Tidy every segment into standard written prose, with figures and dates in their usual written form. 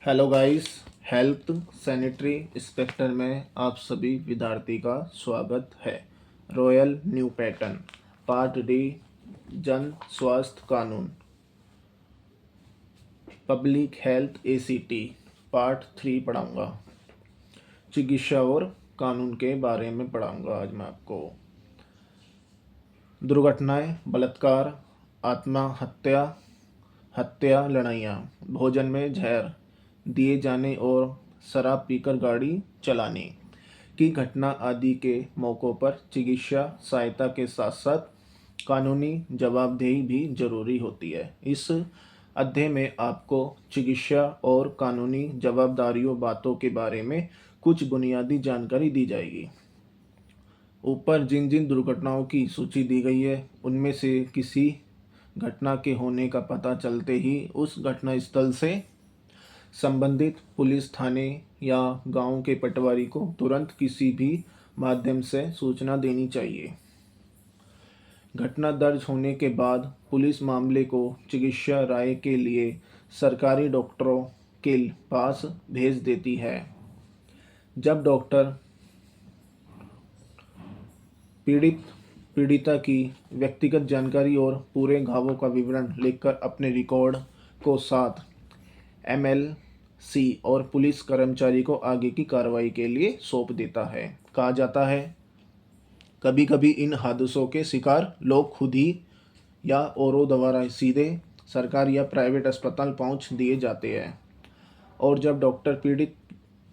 Hello guys. Health sanitary inspector में आप सभी विद्यार्थी का स्वागत है। Royal new pattern part D जन स्वास्थ्य कानून पब्लिक हेल्थ एसीटी पार्ट 3 पढ़ाऊंगा। चिकित्सा और कानून के बारे में पढ़ाऊंगा आज मैं आपको। दुर्घटनाएं, बलात्कार, आत्महत्या, हत्या, लड़ाइयाँ, भोजन में जहर दिए जाने और शराब पीकर गाड़ी चलाने की घटना आदि के मौक़ों पर चिकित्सा सहायता के साथ साथ कानूनी जवाबदेही भी जरूरी होती है। इस अध्याय में आपको चिकित्सा और कानूनी जवाबदारियों बातों के बारे में कुछ बुनियादी जानकारी दी जाएगी। ऊपर जिन जिन दुर्घटनाओं की सूची दी गई है उनमें से किसी घटना के होने का पता चलते ही उस घटना स्थल से संबंधित पुलिस थाने या गांव के पटवारी को तुरंत किसी भी माध्यम से सूचना देनी चाहिए। घटना दर्ज होने के बाद पुलिस मामले को चिकित्सा राय के लिए सरकारी डॉक्टरों के पास भेज देती है। जब डॉक्टर पीड़िता की व्यक्तिगत जानकारी और पूरे घावों का विवरण लिखकर अपने रिकॉर्ड को साथ एमएलसी और पुलिस कर्मचारी को आगे की कार्रवाई के लिए सौंप देता है। कहा जाता है कभी कभी इन हादसों के शिकार लोग खुद ही या औरों द्वारा सीधे सरकार या प्राइवेट अस्पताल पहुंच दिए जाते हैं, और जब डॉक्टर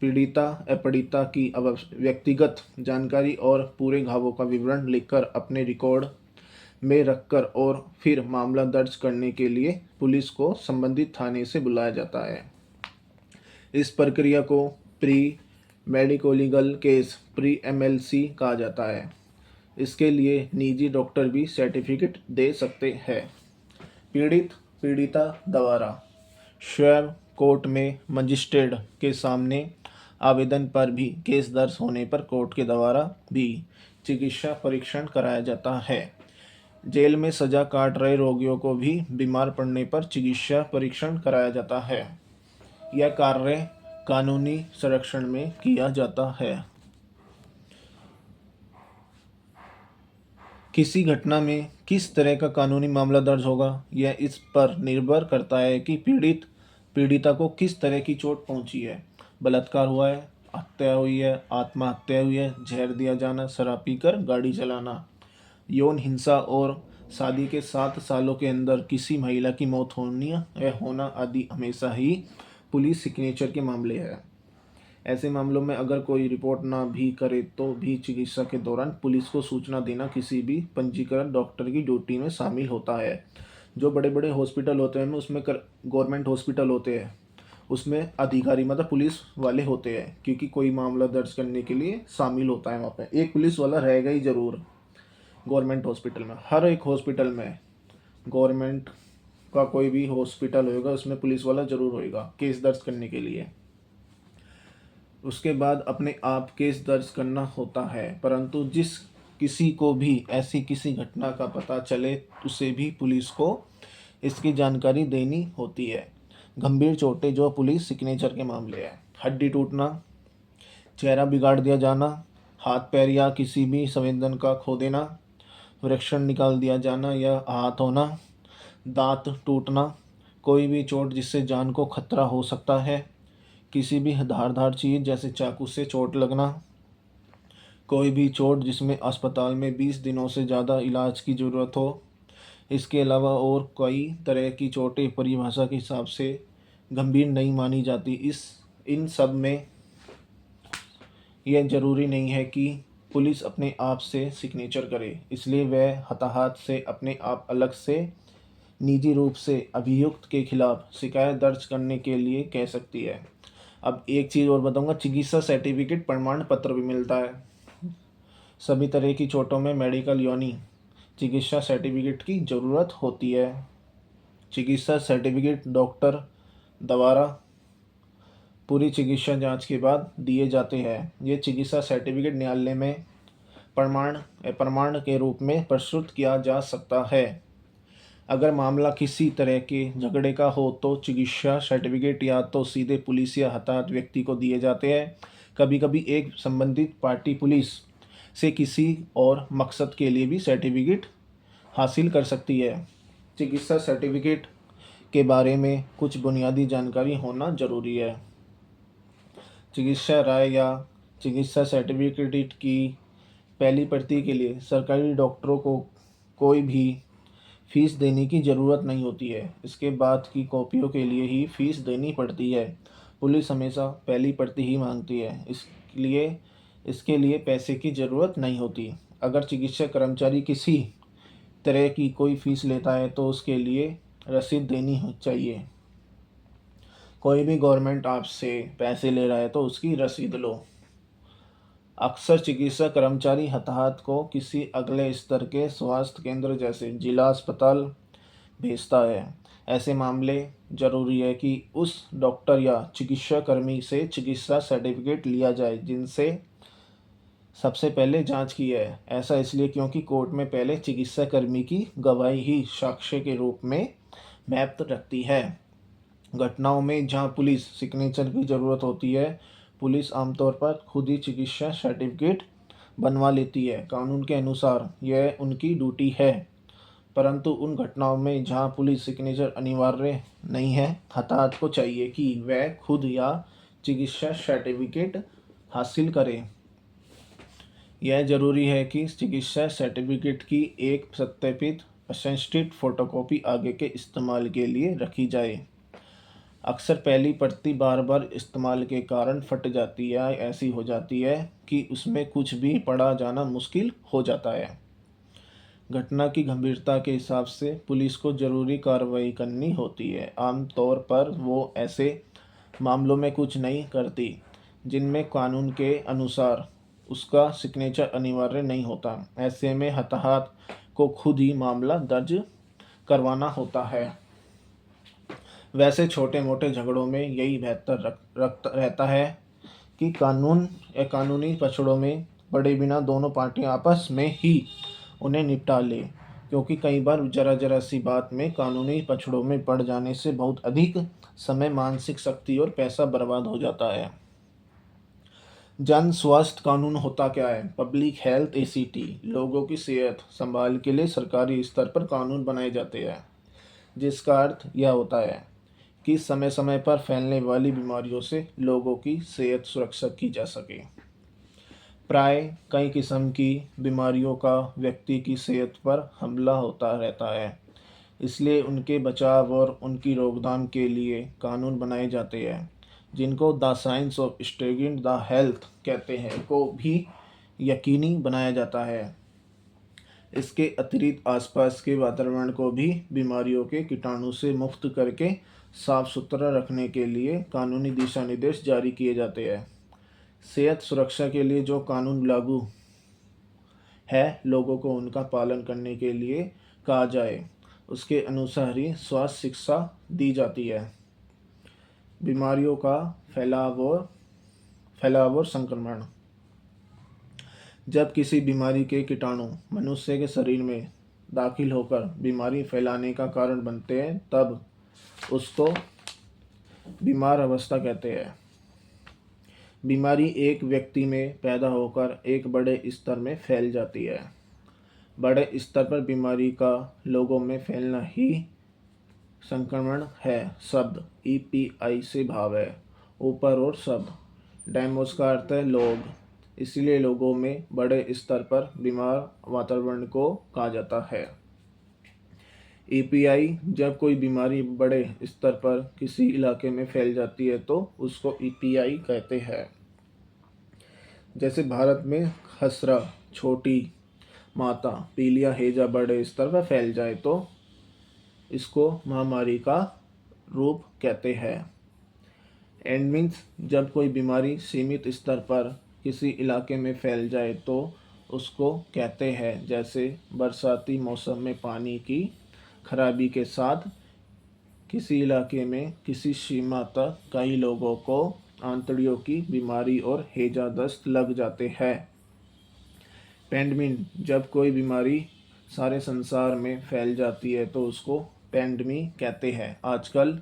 पीड़िता की व्यक्तिगत जानकारी और पूरे घावों का विवरण लिखकर अपने रिकॉर्ड में रखकर और फिर मामला दर्ज करने के लिए पुलिस को संबंधित थाने से बुलाया जाता है। इस प्रक्रिया को pre medico legal case pre MLC कहा जाता है। इसके लिए निजी डॉक्टर भी सर्टिफिकेट दे सकते हैं। पीड़िता द्वारा स्वयं कोर्ट में मजिस्ट्रेट के सामने आवेदन पर भी केस दर्ज होने पर कोर्ट के द्वारा भी चिकित्सा परीक्षण कराया जाता है। जेल में सजा काट रहे रोगियों को भी बीमार पड़ने पर चिकित्सा परीक्षण कराया जाता है। यह कार्य कानूनी संरक्षण में किया जाता है। किसी घटना में किस तरह का कानूनी मामला दर्ज होगा यह इस पर निर्भर करता है कि पीड़िता को किस तरह की चोट पहुंची है। बलात्कार हुआ है, हत्या हुई है, आत्महत्या हुई है, जहर दिया जाना, शराब पीकर गाड़ी चलाना, यौन हिंसा और शादी के 7 सालों के अंदर किसी महिला की मौत होना आदि हमेशा ही पुलिस सिग्नेचर के मामले हैं। ऐसे मामलों में अगर कोई रिपोर्ट ना भी करे तो भी चिकित्सा के दौरान पुलिस को सूचना देना किसी भी पंजीकृत डॉक्टर की ड्यूटी में शामिल होता है। जो बड़े बड़े हॉस्पिटल होते हैं उसमें गवर्नमेंट हॉस्पिटल होते हैं, उसमें अधिकारी मतलब पुलिस वाले होते हैं, क्योंकि कोई मामला दर्ज करने के लिए शामिल होता है। वहाँ पे एक पुलिस वाला रहेगा ही ज़रूर। गवर्नमेंट हॉस्पिटल में हर एक हॉस्पिटल में गवर्नमेंट का कोई भी हॉस्पिटल होगा उसमें पुलिस वाला ज़रूर होएगा केस दर्ज करने के लिए। उसके बाद अपने आप केस दर्ज करना होता है, परंतु जिस किसी को भी ऐसी किसी घटना का पता चले उसे भी पुलिस को इसकी जानकारी देनी होती है। गंभीर चोटें जो पुलिस सिग्नेचर के मामले हैं। हड्डी टूटना, चेहरा बिगाड़ दिया जाना, हाथ पैर या किसी भी संवेदन का खो देना, वृषण निकाल दिया जाना या आहत होना, दांत टूटना, कोई भी चोट जिससे जान को खतरा हो सकता है, किसी भी धारदार चीज़ जैसे चाकू से चोट लगना, कोई भी चोट जिसमें अस्पताल में 20 दिनों से ज़्यादा इलाज की ज़रूरत हो। इसके अलावा और कई तरह की चोटें परिभाषा के हिसाब से गंभीर नहीं मानी जाती। इन सब में यह ज़रूरी नहीं है कि पुलिस अपने आप से सिग्नेचर करे, इसलिए वह हताहत से अपने आप अलग से निजी रूप से अभियुक्त के खिलाफ शिकायत दर्ज करने के लिए कह सकती है। अब एक चीज़ और बताऊंगा, चिकित्सा सर्टिफिकेट प्रमाण पत्र भी मिलता है। सभी तरह की चोटों में मेडिकल यानी चिकित्सा सर्टिफिकेट की ज़रूरत होती है। चिकित्सा सर्टिफिकेट डॉक्टर द्वारा पूरी चिकित्सा जांच के बाद दिए जाते हैं। ये चिकित्सा सर्टिफिकेट न्यायालय में प्रमाण के रूप में प्रस्तुत किया जा सकता है। अगर मामला किसी तरह के झगड़े का हो तो चिकित्सा सर्टिफिकेट या तो सीधे पुलिस या हताहत व्यक्ति को दिए जाते हैं। कभी कभी एक संबंधित पार्टी पुलिस से किसी और मकसद के लिए भी सर्टिफिकेट हासिल कर सकती है। चिकित्सा सर्टिफिकेट के बारे में कुछ बुनियादी जानकारी होना जरूरी है। चिकित्सा राय या चिकित्सा सर्टिफिकेट की पहली प्रति के लिए सरकारी डॉक्टरों को कोई भी फीस देने की ज़रूरत नहीं होती है। इसके बाद की कॉपियों के लिए ही फीस देनी पड़ती है। पुलिस हमेशा पहली प्रति ही मांगती है, इसके लिए पैसे की ज़रूरत नहीं होती। अगर चिकित्सा कर्मचारी किसी तरह की कोई फीस लेता है तो उसके लिए रसीद देनी चाहिए। कोई भी गवर्नमेंट आपसे पैसे ले रहा है तो उसकी रसीद लो। अक्सर चिकित्सा कर्मचारी हताहत को किसी अगले स्तर के स्वास्थ्य केंद्र जैसे जिला अस्पताल भेजता है। ऐसे मामले जरूरी है कि उस डॉक्टर या चिकित्सा कर्मी से चिकित्सा सर्टिफिकेट लिया जाए जिनसे सबसे पहले जांच की है। ऐसा इसलिए क्योंकि कोर्ट में पहले चिकित्सा कर्मी की गवाही ही साक्ष्य के रूप में महत्व रखती है। घटनाओं में जहां पुलिस सिग्नेचर की ज़रूरत होती है, पुलिस आमतौर पर खुद ही चिकित्सा सर्टिफिकेट बनवा लेती है। कानून के अनुसार यह उनकी ड्यूटी है, परंतु उन घटनाओं में जहां पुलिस सिग्नेचर अनिवार्य नहीं है, हताहत को चाहिए कि वह खुद या चिकित्सा सर्टिफिकेट हासिल करे। यह जरूरी है कि चिकित्सा सर्टिफिकेट की एक सत्यापित असेस्टेड फोटोकॉपी आगे के इस्तेमाल के लिए रखी जाए। अक्सर पहली प्रति बार बार इस्तेमाल के कारण फट जाती है, ऐसी हो जाती है कि उसमें कुछ भी पढ़ा जाना मुश्किल हो जाता है। घटना की गंभीरता के हिसाब से पुलिस को ज़रूरी कार्रवाई करनी होती है। आमतौर पर वो ऐसे मामलों में कुछ नहीं करती जिनमें कानून के अनुसार उसका सिग्नेचर अनिवार्य नहीं होता। ऐसे में हताहत को खुद ही मामला दर्ज करवाना होता है। वैसे छोटे मोटे झगड़ों में यही बेहतर रहता है कि कानून या कानूनी पक्षों में पड़े बिना दोनों पार्टियां आपस में ही उन्हें निपटा ले, क्योंकि कई बार जरा सी बात में कानूनी पक्षों में पड़ जाने से बहुत अधिक समय, मानसिक शक्ति और पैसा बर्बाद हो जाता है। जन स्वास्थ्य कानून होता क्या है? पब्लिक हेल्थ एसीटी लोगों की सेहत संभाल के लिए सरकारी स्तर पर कानून बनाए जाते हैं, जिसका अर्थ यह होता है कि समय समय पर फैलने वाली बीमारियों से लोगों की सेहत सुरक्षा की जा सके। प्राय कई किस्म की बीमारियों का व्यक्ति की सेहत पर हमला होता रहता है, इसलिए उनके बचाव और उनकी रोकथाम के लिए कानून बनाए जाते हैं, जिनको the science of staying the health कहते हैं, को भी यकीनी बनाया जाता है। इसके अतिरिक्त आसपास के वातावरण को भी बीमारियों के कीटाणु से मुक्त करके साफ सुथरा रखने के लिए कानूनी दिशा निर्देश जारी किए जाते हैं। सेहत सुरक्षा के लिए जो कानून लागू है, लोगों को उनका पालन करने के लिए कहा जाए, उसके अनुसार ही स्वास्थ्य शिक्षा दी जाती है। बीमारियों का फैलाव और संक्रमण। जब किसी बीमारी के कीटाणु मनुष्य के शरीर में दाखिल होकर बीमारी फैलाने का कारण बनते हैं, तब उसको बीमार अवस्था कहते हैं। बीमारी एक व्यक्ति में पैदा होकर एक बड़े स्तर में फैल जाती है। बड़े स्तर पर बीमारी का लोगों में फैलना ही संक्रमण है। शब्द EPI से भाव है ऊपर और शब्द डेमोस का अर्थ है लोग, इसलिए लोगों में बड़े स्तर पर बीमार वातावरण को कहा जाता है। EPI जब कोई बीमारी बड़े स्तर पर किसी इलाके में फैल जाती है तो उसको EPI कहते हैं। जैसे भारत में खसरा, छोटी माता, पीलिया, हैजा बड़े स्तर पर फैल जाए तो इसको महामारी का रूप कहते हैं। एंडमिक्स जब कोई बीमारी सीमित स्तर पर किसी इलाके में फैल जाए तो उसको कहते हैं। जैसे बरसाती मौसम में पानी की खराबी के साथ किसी इलाके में किसी सीमा तक कई लोगों को आंतड़ियों की बीमारी और हैजा दस्त लग जाते हैं। पेंडेमिक जब कोई बीमारी सारे संसार में फैल जाती है तो उसको पैंडमी कहते हैं। आजकल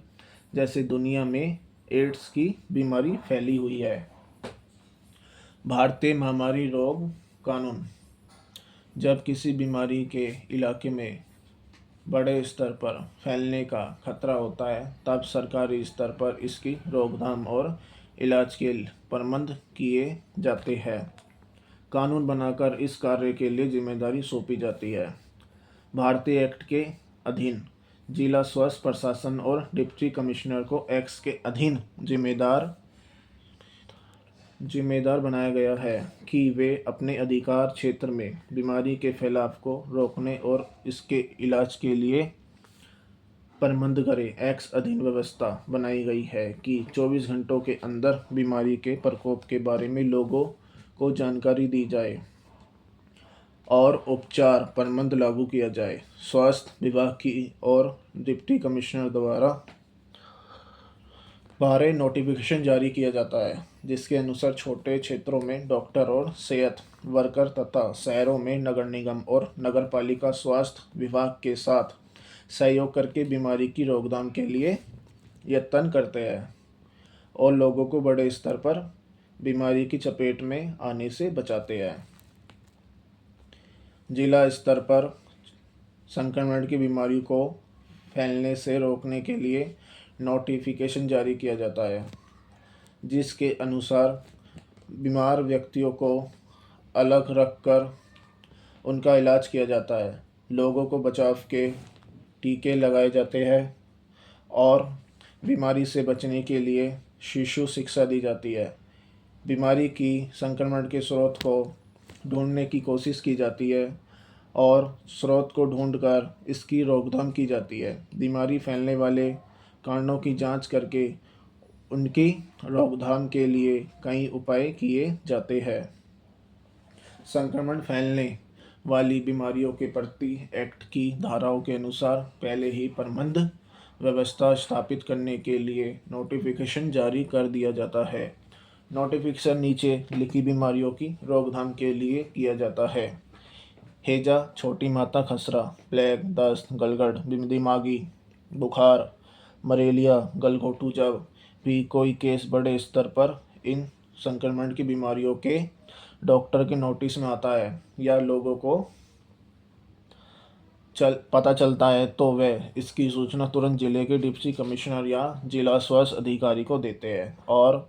जैसे दुनिया में एड्स की बीमारी फैली हुई है। भारतीय महामारी रोग कानून। जब किसी बीमारी के इलाके में बड़े स्तर पर फैलने का खतरा होता है तब सरकारी स्तर पर इसकी रोकथाम और इलाज के प्रबंध किए जाते हैं। कानून बनाकर इस कार्य के लिए जिम्मेदारी सौंपी जाती है। भारतीय एक्ट के अधीन जिला स्वास्थ्य प्रशासन और डिप्टी कमिश्नर को एक्ट के अधीन जिम्मेदार बनाया गया है कि वे अपने अधिकार क्षेत्र में बीमारी के फैलाव को रोकने और इसके इलाज के लिए प्रबंध करें। एक्ट अधीन व्यवस्था बनाई गई है कि 24 घंटों के अंदर बीमारी के प्रकोप के बारे में लोगों को जानकारी दी जाए और उपचार प्रबंध लागू किया जाए। स्वास्थ्य विभाग की और डिप्टी कमिश्नर द्वारा 12 नोटिफिकेशन जारी किया जाता है जिसके अनुसार छोटे क्षेत्रों में डॉक्टर और सेहत वर्कर तथा शहरों में नगर निगम और नगरपालिका स्वास्थ्य विभाग के साथ सहयोग करके बीमारी की रोकथाम के लिए यत्न करते हैं और लोगों को बड़े स्तर पर बीमारी की चपेट में आने से बचाते हैं। जिला स्तर पर संक्रमण की बीमारी को फैलने से रोकने के लिए नोटिफिकेशन जारी किया जाता है जिसके अनुसार बीमार व्यक्तियों को अलग रखकर उनका इलाज किया जाता है। लोगों को बचाव के टीके लगाए जाते हैं और बीमारी से बचने के लिए शिशु शिक्षा दी जाती है। बीमारी की संक्रमण के स्रोत को ढूंढने की कोशिश की जाती है और स्रोत को ढूंढकर इसकी रोकथाम की जाती है। बीमारी फैलने वाले कारणों की जांच करके उनकी रोकथाम के लिए कई उपाय किए जाते हैं। संक्रमण फैलने वाली बीमारियों के प्रति एक्ट की धाराओं के अनुसार पहले ही प्रबंध व्यवस्था स्थापित करने के लिए नोटिफिकेशन जारी कर दिया जाता है। नोटिफिकेशन नीचे लिखी बीमारियों की रोकथाम के लिए किया जाता है। हैजा, छोटी माता खसरा, प्लेग, दस्त, गलगड़, दिमागी बुखार, मलेरिया, गलघोटू। जब भी कोई केस बड़े स्तर पर इन संक्रमण की बीमारियों के डॉक्टर के नोटिस में आता है या लोगों को पता चलता है तो वे इसकी सूचना तुरंत जिले के डिप्टी कमिश्नर या जिला स्वास्थ्य अधिकारी को देते हैं और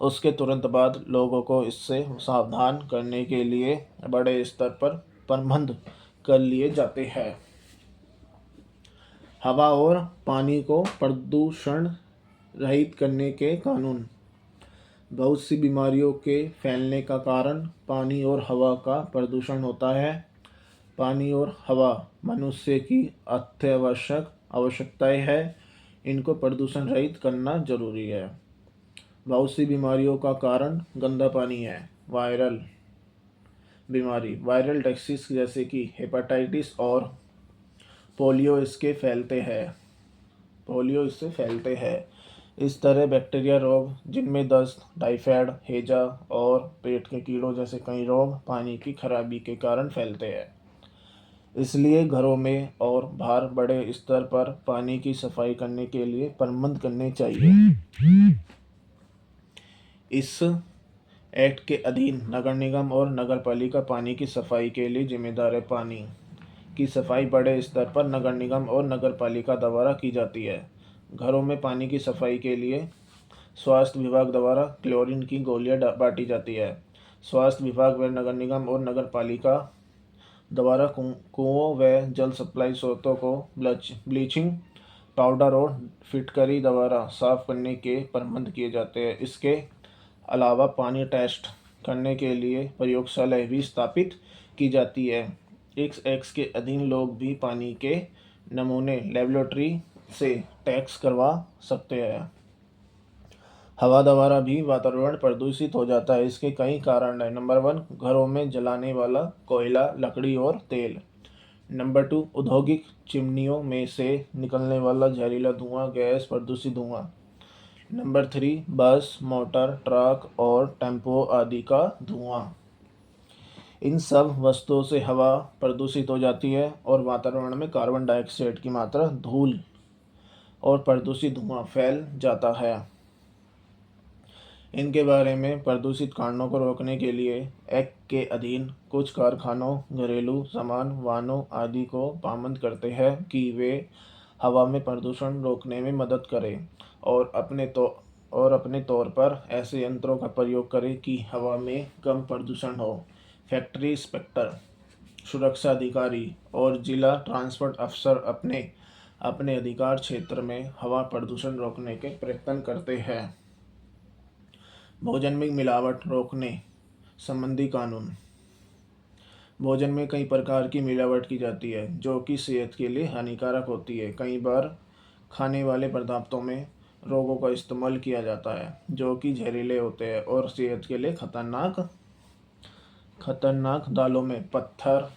उसके तुरंत बाद लोगों को इससे सावधान करने के लिए बड़े स्तर पर प्रबंध कर लिए जाते हैं। हवा और पानी को प्रदूषण रहित करने के कानून। बहुत सी बीमारियों के फैलने का कारण पानी और हवा का प्रदूषण होता है। पानी और हवा मनुष्य की अत्यावश्यक आवश्यकताएं हैं। इनको प्रदूषण रहित करना जरूरी है। बहुत सी बीमारियों का कारण गंदा पानी है। वायरल बीमारी, वायरल डिसीज जैसे कि हेपेटाइटिस और पोलियो इससे फैलते हैं। इस तरह बैक्टीरिया रोग जिनमें दस्त, टाइफाइड, हैजा और पेट के कीड़ों जैसे कई रोग पानी की खराबी के कारण फैलते हैं। इसलिए घरों में और बाहर बड़े स्तर पर पानी की सफाई करने के लिए प्रबंध करने चाहिए। इस एक्ट के अधीन नगर निगम और नगरपालिका पानी की सफाई के लिए जिम्मेदार है। पानी की सफाई बड़े स्तर पर नगर निगम और नगरपालिका द्वारा की जाती है। घरों में पानी की सफाई के लिए स्वास्थ्य विभाग द्वारा क्लोरीन की गोलियां बांटी जाती है। स्वास्थ्य विभाग व नगर निगम और नगरपालिका द्वारा कुओं व जल सप्लाई स्रोतों को ब्लीचिंग पाउडर और फिटकरी द्वारा साफ करने के प्रबंध किए जाते हैं। इसके अलावा पानी टेस्ट करने के लिए प्रयोगशालाएं भी स्थापित की जाती है। इस एक्ट के अधीन लोग भी पानी के नमूने लेबोरेटरी से टेस्ट करवा सकते हैं। हवा द्वारा भी वातावरण प्रदूषित हो जाता है। इसके कई कारण हैं। नंबर 1, घरों में जलाने वाला कोयला, लकड़ी और तेल। नंबर 2, औद्योगिक चिमनियों में से निकलने वाला जहरीला धुआं, गैस प्रदूषित धुआं। नंबर 3, बस, मोटर, ट्रक और टेम्पो आदि का धुआं। इन सब वस्तुओं से हवा प्रदूषित हो जाती है और वातावरण में कार्बन डाइऑक्साइड की मात्रा, धूल और प्रदूषित धुआं फैल जाता है। इनके बारे में प्रदूषित कारणों को रोकने के लिए एक्ट के अधीन कुछ कारखानों, घरेलू सामान, वाहनों आदि को पाबंद करते हैं कि वे हवा में प्रदूषण रोकने में मदद करें और अपने तौर पर ऐसे यंत्रों का प्रयोग करें कि हवा में कम प्रदूषण हो। फैक्ट्री इंस्पेक्टर, सुरक्षा अधिकारी और जिला ट्रांसपोर्ट अफसर अपने अपने अधिकार क्षेत्र में हवा प्रदूषण रोकने के प्रयत्न करते हैं। भोजन में मिलावट रोकने संबंधी कानून। भोजन में कई प्रकार की मिलावट की जाती है जो कि सेहत के लिए हानिकारक होती है। कई बार खाने वाले पदार्थों में रोगों का इस्तेमाल किया जाता है जो कि जहरीले होते हैं और सेहत के लिए खतरनाक दालों में पत्थर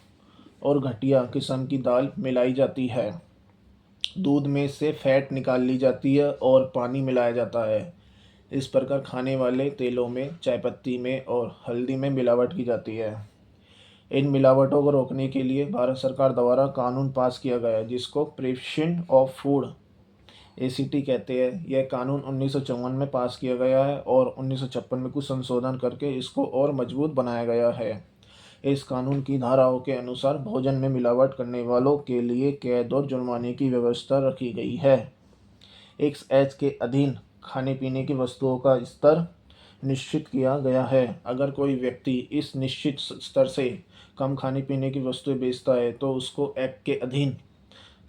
और घटिया किस्म की दाल मिलाई जाती है। दूध में से फैट निकाल ली जाती है और पानी मिलाया जाता है। इस प्रकार खाने वाले तेलों में, चाय पत्ती में और हल्दी में मिलावट की जाती है। इन मिलावटों को रोकने के लिए भारत सरकार द्वारा कानून पास किया गया है जिसको प्रिवेंशन ऑफ फूड ACT कहते हैं। यह कानून 1954 में पास किया गया है और 1956 में कुछ संशोधन करके इसको और मजबूत बनाया गया है। इस कानून की धाराओं के अनुसार भोजन में मिलावट करने वालों के लिए कैद और जुर्माने की व्यवस्था रखी गई है। एक्ट के अधीन खाने पीने की वस्तुओं का स्तर निश्चित किया गया है। अगर कोई व्यक्ति इस निश्चित स्तर से कम खाने पीने की वस्तुएं बेचता है तो उसको एक्ट के अधीन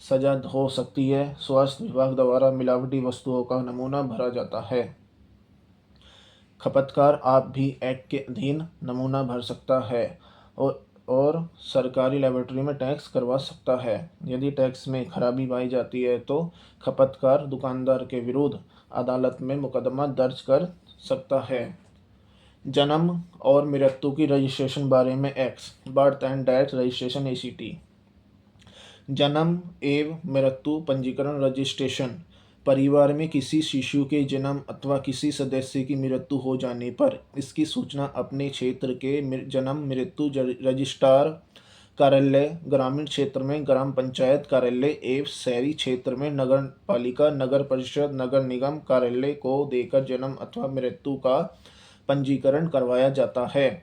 सजा हो सकती है। स्वास्थ्य विभाग द्वारा मिलावटी वस्तुओं का नमूना भरा जाता है। खपतकार आप भी एक्ट के अधीन नमूना भर सकता है और सरकारी लेबोरेटरी में टैक्स करवा सकता है। यदि टैक्स में खराबी पाई जाती है तो खपतकार दुकानदार के विरुद्ध अदालत में मुकदमा दर्ज कर सकता है। जन्म और मृत्यु की रजिस्ट्रेशन बारे में act, birth and death registration ACT। जन्म एवं मृत्यु पंजीकरण रजिस्ट्रेशन परिवार में किसी शिशु के जन्म अथवा किसी सदस्य की मृत्यु हो जाने पर इसकी सूचना अपने क्षेत्र के जन्म मृत्यु रजिस्ट्रार कार्यालय, ग्रामीण क्षेत्र में ग्राम पंचायत कार्यालय एवं शहरी क्षेत्र में नगर पालिका, नगर परिषद, नगर निगम कार्यालय को देकर जन्म अथवा मृत्यु का पंजीकरण करवाया जाता है।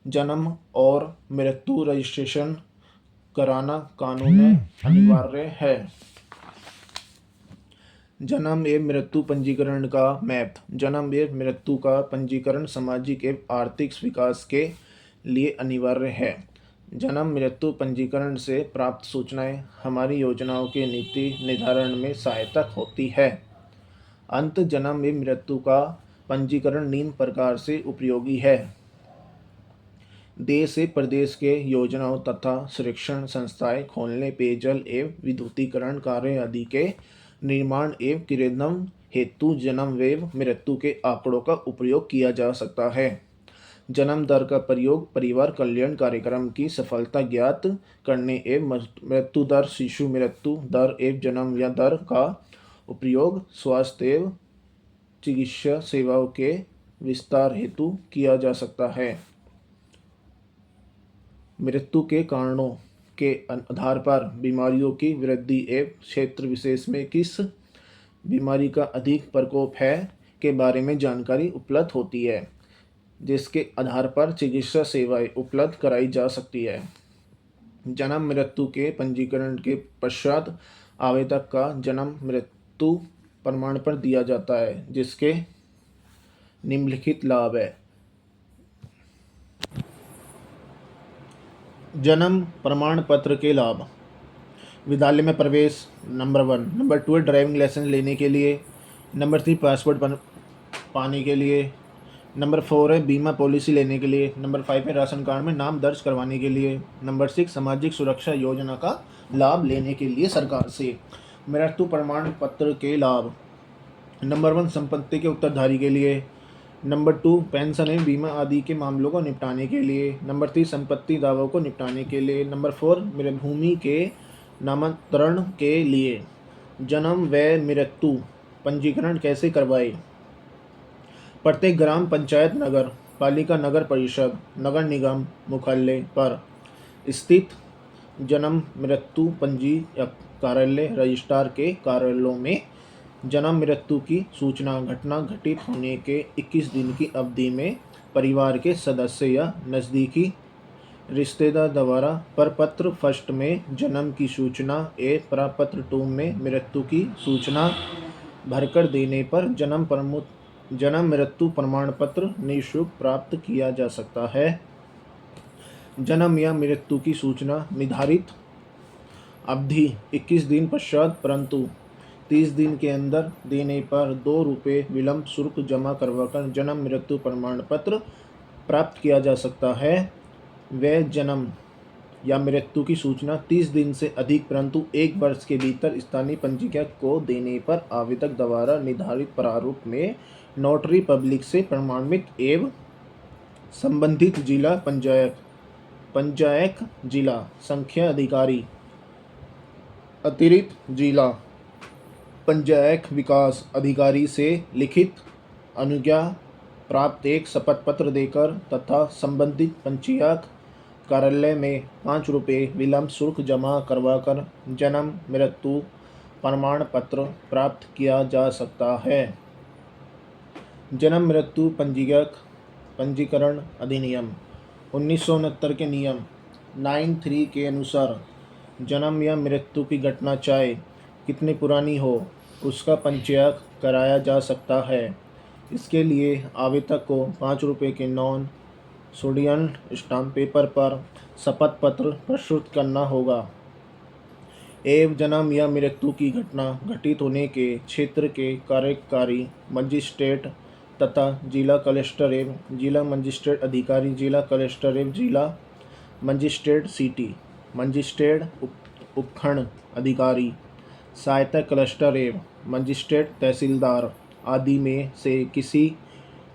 जन्म और मृत्यु रजिस्ट्रेशन कराना कानूनन अनिवार्य है। जन्म एवं मृत्यु पंजीकरण का महत्व। जन्म एवं मृत्यु का पंजीकरण सामाजिक एवं आर्थिक विकास के लिए अनिवार्य है। जन्म मृत्यु पंजीकरण से प्राप्त सूचनाएं हमारी योजनाओं के नीति निर्धारण में सहायक होती है। अंत जन्म एवं मृत्यु का पंजीकरण निम्न प्रकार से उपयोगी है। देश से प्रदेश के योजनाओं तथा शिक्षण संस्थाएं खोलने, पेयजल एवं विद्युतीकरण कार्य आदि के निर्माण एवं क्रियान्वयन हेतु जन्म एवं मृत्यु के आंकड़ों का उपयोग किया जा सकता है। जन्म दर का प्रयोग परिवार कल्याण कार्यक्रम की सफलता ज्ञात करने एवं मृत्यु दर, शिशु मृत्यु दर एवं जन्म या दर का उपयोग स्वास्थ्य एवं चिकित्सा सेवाओं के विस्तार हेतु किया जा सकता है। मृत्यु के कारणों के आधार पर बीमारियों की वृद्धि एवं क्षेत्र विशेष में किस बीमारी का अधिक प्रकोप है के बारे में जानकारी उपलब्ध होती है, जिसके आधार पर चिकित्सा सेवाएं उपलब्ध कराई जा सकती है। जन्म मृत्यु के पंजीकरण के पश्चात आवेदक का जन्म मृत्यु प्रमाण पत्र दिया जाता है जिसके निम्नलिखित लाभ है। जन्म प्रमाण पत्र के लाभ। विद्यालय में प्रवेश नंबर 1। नंबर 2 है ड्राइविंग लाइसेंस लेने के लिए। नंबर 3 पासपोर्ट पाने के लिए। नंबर 4 है बीमा पॉलिसी लेने के लिए। नंबर 5 है राशन कार्ड में नाम दर्ज करवाने के लिए। नंबर 6 सामाजिक सुरक्षा योजना का लाभ लेने के लिए सरकार से। मृत्यु प्रमाण पत्र के लाभ। नंबर 1 संपत्ति के उत्तरधारी के लिए। नंबर 2 पेंशन एवं बीमा आदि के मामलों को निपटाने के लिए। नंबर 3 संपत्ति दावों को निपटाने के लिए। नंबर 4 भूमि के नामांतरण के लिए। जन्म व मृत्यु पंजीकरण कैसे करवाएं। प्रत्येक ग्राम पंचायत, नगर पालिका नगर परिषद नगर निगम मुख्यालय पर स्थित जन्म मृत्यु पंजीयक कार्यालय रजिस्ट्रार के कार्यालयों में जन्म मृत्यु की सूचना घटना घटित होने के 21 दिन की अवधि में परिवार के सदस्य या नज़दीकी रिश्तेदार द्वारा प्रपत्र फर्स्ट में जन्म की सूचना प्रपत्र टू में मृत्यु की सूचना भरकर देने पर जन्म मृत्यु प्रमाण पत्र निःशुल्क प्राप्त किया जा सकता है। जन्म या मृत्यु की सूचना निर्धारित अवधि 21 दिन पश्चात परंतु 30 दिन के अंदर देने पर ₹2 विलंब शुल्क जमा करवाकर जन्म मृत्यु प्रमाण पत्र प्राप्त किया जा सकता है। वह जन्म या मृत्यु की सूचना 30 दिन से अधिक परंतु 1 वर्ष के भीतर स्थानीय पंजीयक को देने पर आवेदक द्वारा निर्धारित प्रारूप में नोटरी पब्लिक से प्रमाणित एवं संबंधित जिला पंचायत जिला संख्या अधिकारी अतिरिक्त जिला पंचायत विकास अधिकारी से लिखित अनुज्ञा प्राप्त एक शपथ पत्र देकर तथा संबंधित पंचायत कार्यालय में ₹5 विलंब शुल्क जमा करवाकर जन्म मृत्यु प्रमाण पत्र प्राप्त किया जा सकता है। जन्म मृत्यु पंजीकरण अधिनियम 1969 के नियम 93 के अनुसार जन्म या मृत्यु की घटना चाहे कितनी पुरानी हो उसका पंजीयन कराया जा सकता है। इसके लिए आवेदक को ₹5 के नॉन सोडियम स्टाम्प पेपर पर शपथ पत्र प्रस्तुत करना होगा एवं जन्म या मृत्यु की घटना घटित होने के क्षेत्र के कार्यकारी मजिस्ट्रेट तथा जिला कलेक्टर एवं जिला मजिस्ट्रेट अधिकारी जिला कलेक्टर एवं जिला मजिस्ट्रेट सिटी मजिस्ट्रेट उपखंड अधिकारी सहायता कलेक्टर एवं मजिस्ट्रेट तहसीलदार आदि में से किसी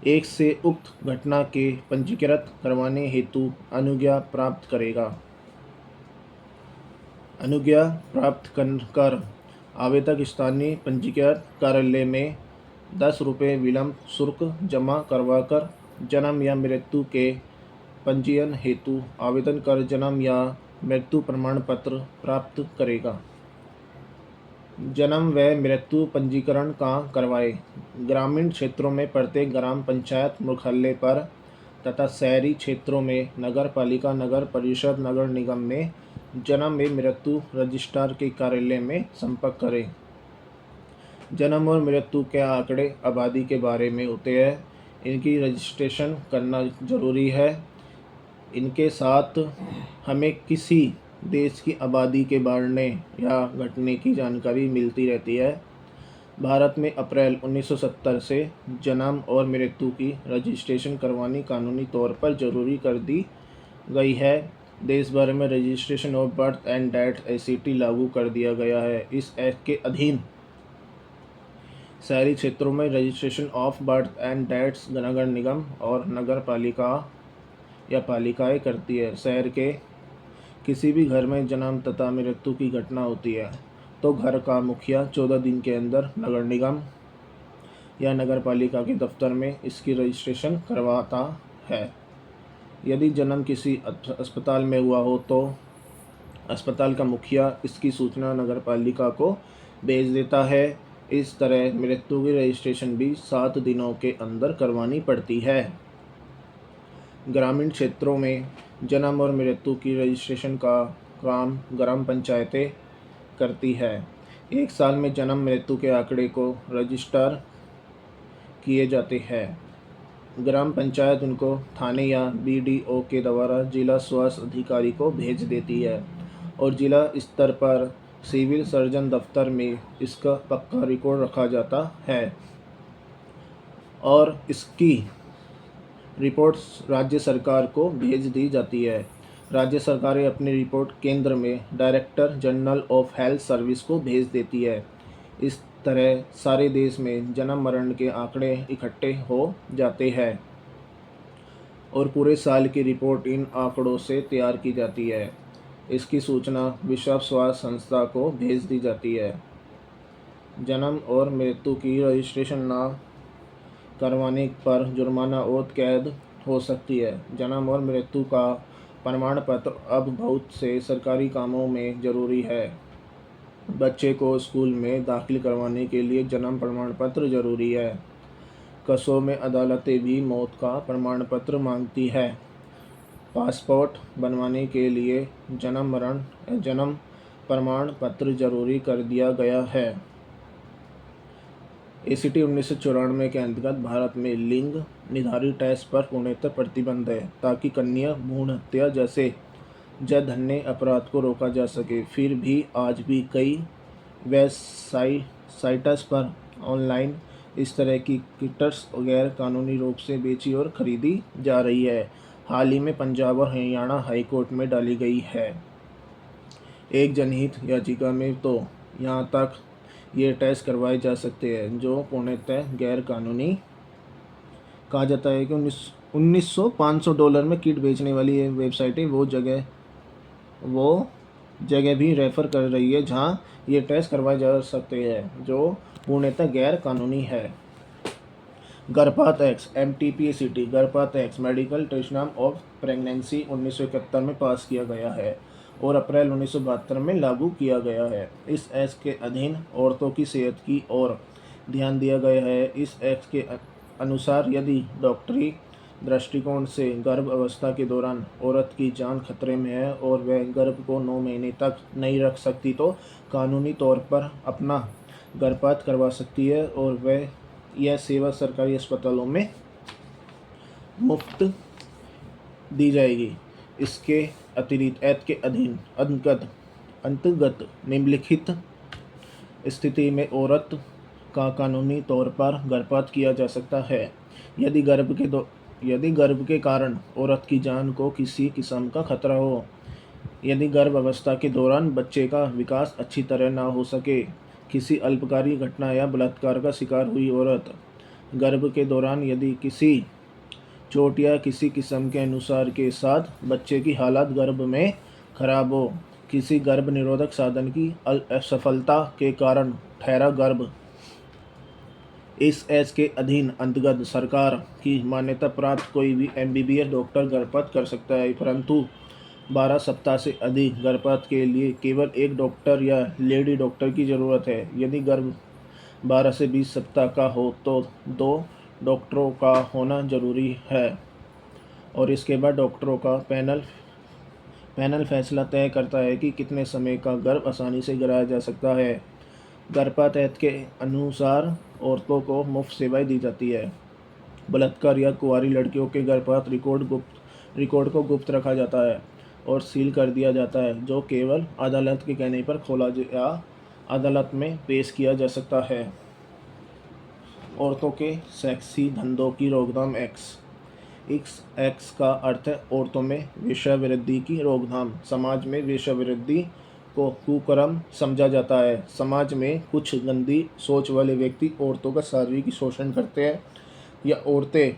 एक से उक्त घटना के पंजीकृत करवाने हेतु अनुज्ञा प्राप्त करेगा। अनुज्ञा प्राप्त कर आवेदक स्थानीय पंजीकृत कार्यालय में ₹10 विलंब शुल्क जमा करवाकर जन्म या मृत्यु के पंजीयन हेतु आवेदन कर जन्म या मृत्यु प्रमाण पत्र प्राप्त करेगा। जन्म व मृत्यु पंजीकरण कहाँ करवाए? ग्रामीण क्षेत्रों में प्रत्येक ग्राम पंचायत मुख्यालय पर तथा शहरी क्षेत्रों में नगर पालिका नगर परिषद नगर निगम में जन्म व मृत्यु रजिस्ट्रार के कार्यालय में संपर्क करें। जन्म और मृत्यु के आंकड़े आबादी के बारे में होते हैं, इनकी रजिस्ट्रेशन करना जरूरी है। इनके साथ हमें किसी देश की आबादी के बढ़ने या घटने की जानकारी मिलती रहती है। भारत में अप्रैल 1970 से जन्म और मृत्यु की रजिस्ट्रेशन करवानी कानूनी तौर पर जरूरी कर दी गई है। देश भर में registration of birth and death act लागू कर दिया गया है। इस एक्ट के अधीन शहरी क्षेत्रों में registration of birth and deaths नगर निगम और नगर पालिका या पालिकाएं करती है। शहर के किसी भी घर में जन्म तथा मृत्यु की घटना होती है तो घर का मुखिया 14 दिन के अंदर नगर निगम या नगर पालिका के दफ्तर में इसकी रजिस्ट्रेशन करवाता है। यदि जन्म किसी अस्पताल में हुआ हो तो अस्पताल का मुखिया इसकी सूचना नगर पालिका को भेज देता है। इस तरह मृत्यु की रजिस्ट्रेशन भी 7 दिनों के अंदर करवानी पड़ती है। ग्रामीण क्षेत्रों में जन्म और मृत्यु की रजिस्ट्रेशन का काम ग्राम पंचायतें करती है। एक साल में जन्म मृत्यु के आंकड़े को रजिस्टर किए जाते हैं। ग्राम पंचायत उनको थाने या BDO के द्वारा जिला स्वास्थ्य अधिकारी को भेज देती है और जिला स्तर पर सिविल सर्जन दफ्तर में इसका पक्का रिकॉर्ड रखा जाता है और इसकी रिपोर्ट्स राज्य सरकार को भेज दी जाती है। राज्य सरकारें अपनी रिपोर्ट केंद्र में director general of health service को भेज देती है। इस तरह सारे देश में जन्म मरण के आंकड़े इकट्ठे हो जाते हैं और पूरे साल की रिपोर्ट इन आंकड़ों से तैयार की जाती है। इसकी सूचना विश्व स्वास्थ्य संस्था को भेज दी जाती है। जन्म और मृत्यु की रजिस्ट्रेशन न करवाने पर जुर्माना और कैद हो सकती है। जन्म और मृत्यु का प्रमाण पत्र अब बहुत से सरकारी कामों में ज़रूरी है। बच्चे को स्कूल में दाखिल करवाने के लिए जन्म प्रमाण पत्र ज़रूरी है। केसों में अदालतें भी मौत का प्रमाण पत्र मांगती है। पासपोर्ट बनवाने के लिए जन्म प्रमाण पत्र जरूरी कर दिया गया है। ACT 1994 के अंतर्गत भारत में लिंग निर्धारित टेस्ट पर पूर्णतः प्रतिबंध है ताकि कन्या भ्रूण हत्या जैसे जघन्य अपराध को रोका जा सके। फिर भी आज भी कई वेबसाइट्स पर ऑनलाइन इस तरह की किट्स गैर कानूनी रूप से बेची और खरीदी जा रही है। हाल ही में पंजाब और हरियाणा हाईकोर्ट में डाली गई है एक जनहित याचिका में तो यहाँ तक ये टेस्ट करवाए जा सकते हैं जो पूर्णतः गैर कानूनी। कहा जाता है कि $500 में किट बेचने वाली ये वेबसाइटें वो जगह भी रेफ़र कर रही है जहाँ ये टेस्ट करवाए जा सकते हैं जो पूर्णतः गैर कानूनी है। गर्भपात एक्ट MTPACT गर्भपात act medical transfer of pregnancy 1971 में पास किया गया है और अप्रैल 1972 में लागू किया गया है। इस एक्ट के अधीन औरतों की सेहत की ओर ध्यान दिया गया है। इस एक्ट के अनुसार यदि डॉक्टरी दृष्टिकोण से गर्भ अवस्था के दौरान औरत की जान खतरे में है और वह गर्भ को 9 महीने तक नहीं रख सकती तो कानूनी तौर पर अपना गर्भपात करवा सकती है और वह यह सेवा सरकारी अस्पतालों में मुफ्त दी जाएगी। इसके अतिरिक्त एक्ट के अंतर्गत निम्नलिखित स्थिति में औरत का कानूनी तौर पर गर्भपात किया जा सकता है। यदि गर्भ के कारण औरत की जान को किसी किस्म का खतरा हो, यदि गर्भ अवस्था के दौरान बच्चे का विकास अच्छी तरह ना हो सके, किसी अल्पकारी घटना या बलात्कार का शिकार हुई औरत, गर्भ के दौरान यदि किसी चोट या किसी किस्म के अनुसार के साथ बच्चे की हालत गर्भ में खराब हो, किसी गर्भ निरोधक साधन की असफलता के कारण ठहरा गर्भ। इस एक्ट के अधीन अंतर्गत सरकार की मान्यता प्राप्त कोई भी MBBS डॉक्टर गर्भपात कर सकता है, परंतु 12 सप्ताह से अधिक गर्भपात के लिए केवल एक डॉक्टर या लेडी डॉक्टर की ज़रूरत है। यदि गर्भ 12 से 20 सप्ताह का हो तो 2 डॉक्टरों का होना जरूरी है और इसके बाद डॉक्टरों का पैनल फैसला तय करता है कि कितने समय का गर्भ आसानी से गिराया जा सकता है। गर्भपात एक्ट के अनुसार औरतों को मुफ्त सेवाएं दी जाती है। बलात्कार या कुंवारी लड़कियों के गर्भपात रिकॉर्ड को गुप्त रखा जाता है और सील कर दिया जाता है जो केवल अदालत के कहने पर खोला या अदालत में पेश किया जा सकता है। औरतों के सेक्सी धंधों की रोकथाम एक्ट। इस एक्ट का अर्थ है औरतों में वेश्यावृत्ति की रोकथाम। समाज में वेश्यावृत्ति को कुकर्म समझा जाता है। समाज में कुछ गंदी सोच वाले व्यक्ति औरतों का शारीरिक शोषण करते हैं या औरतें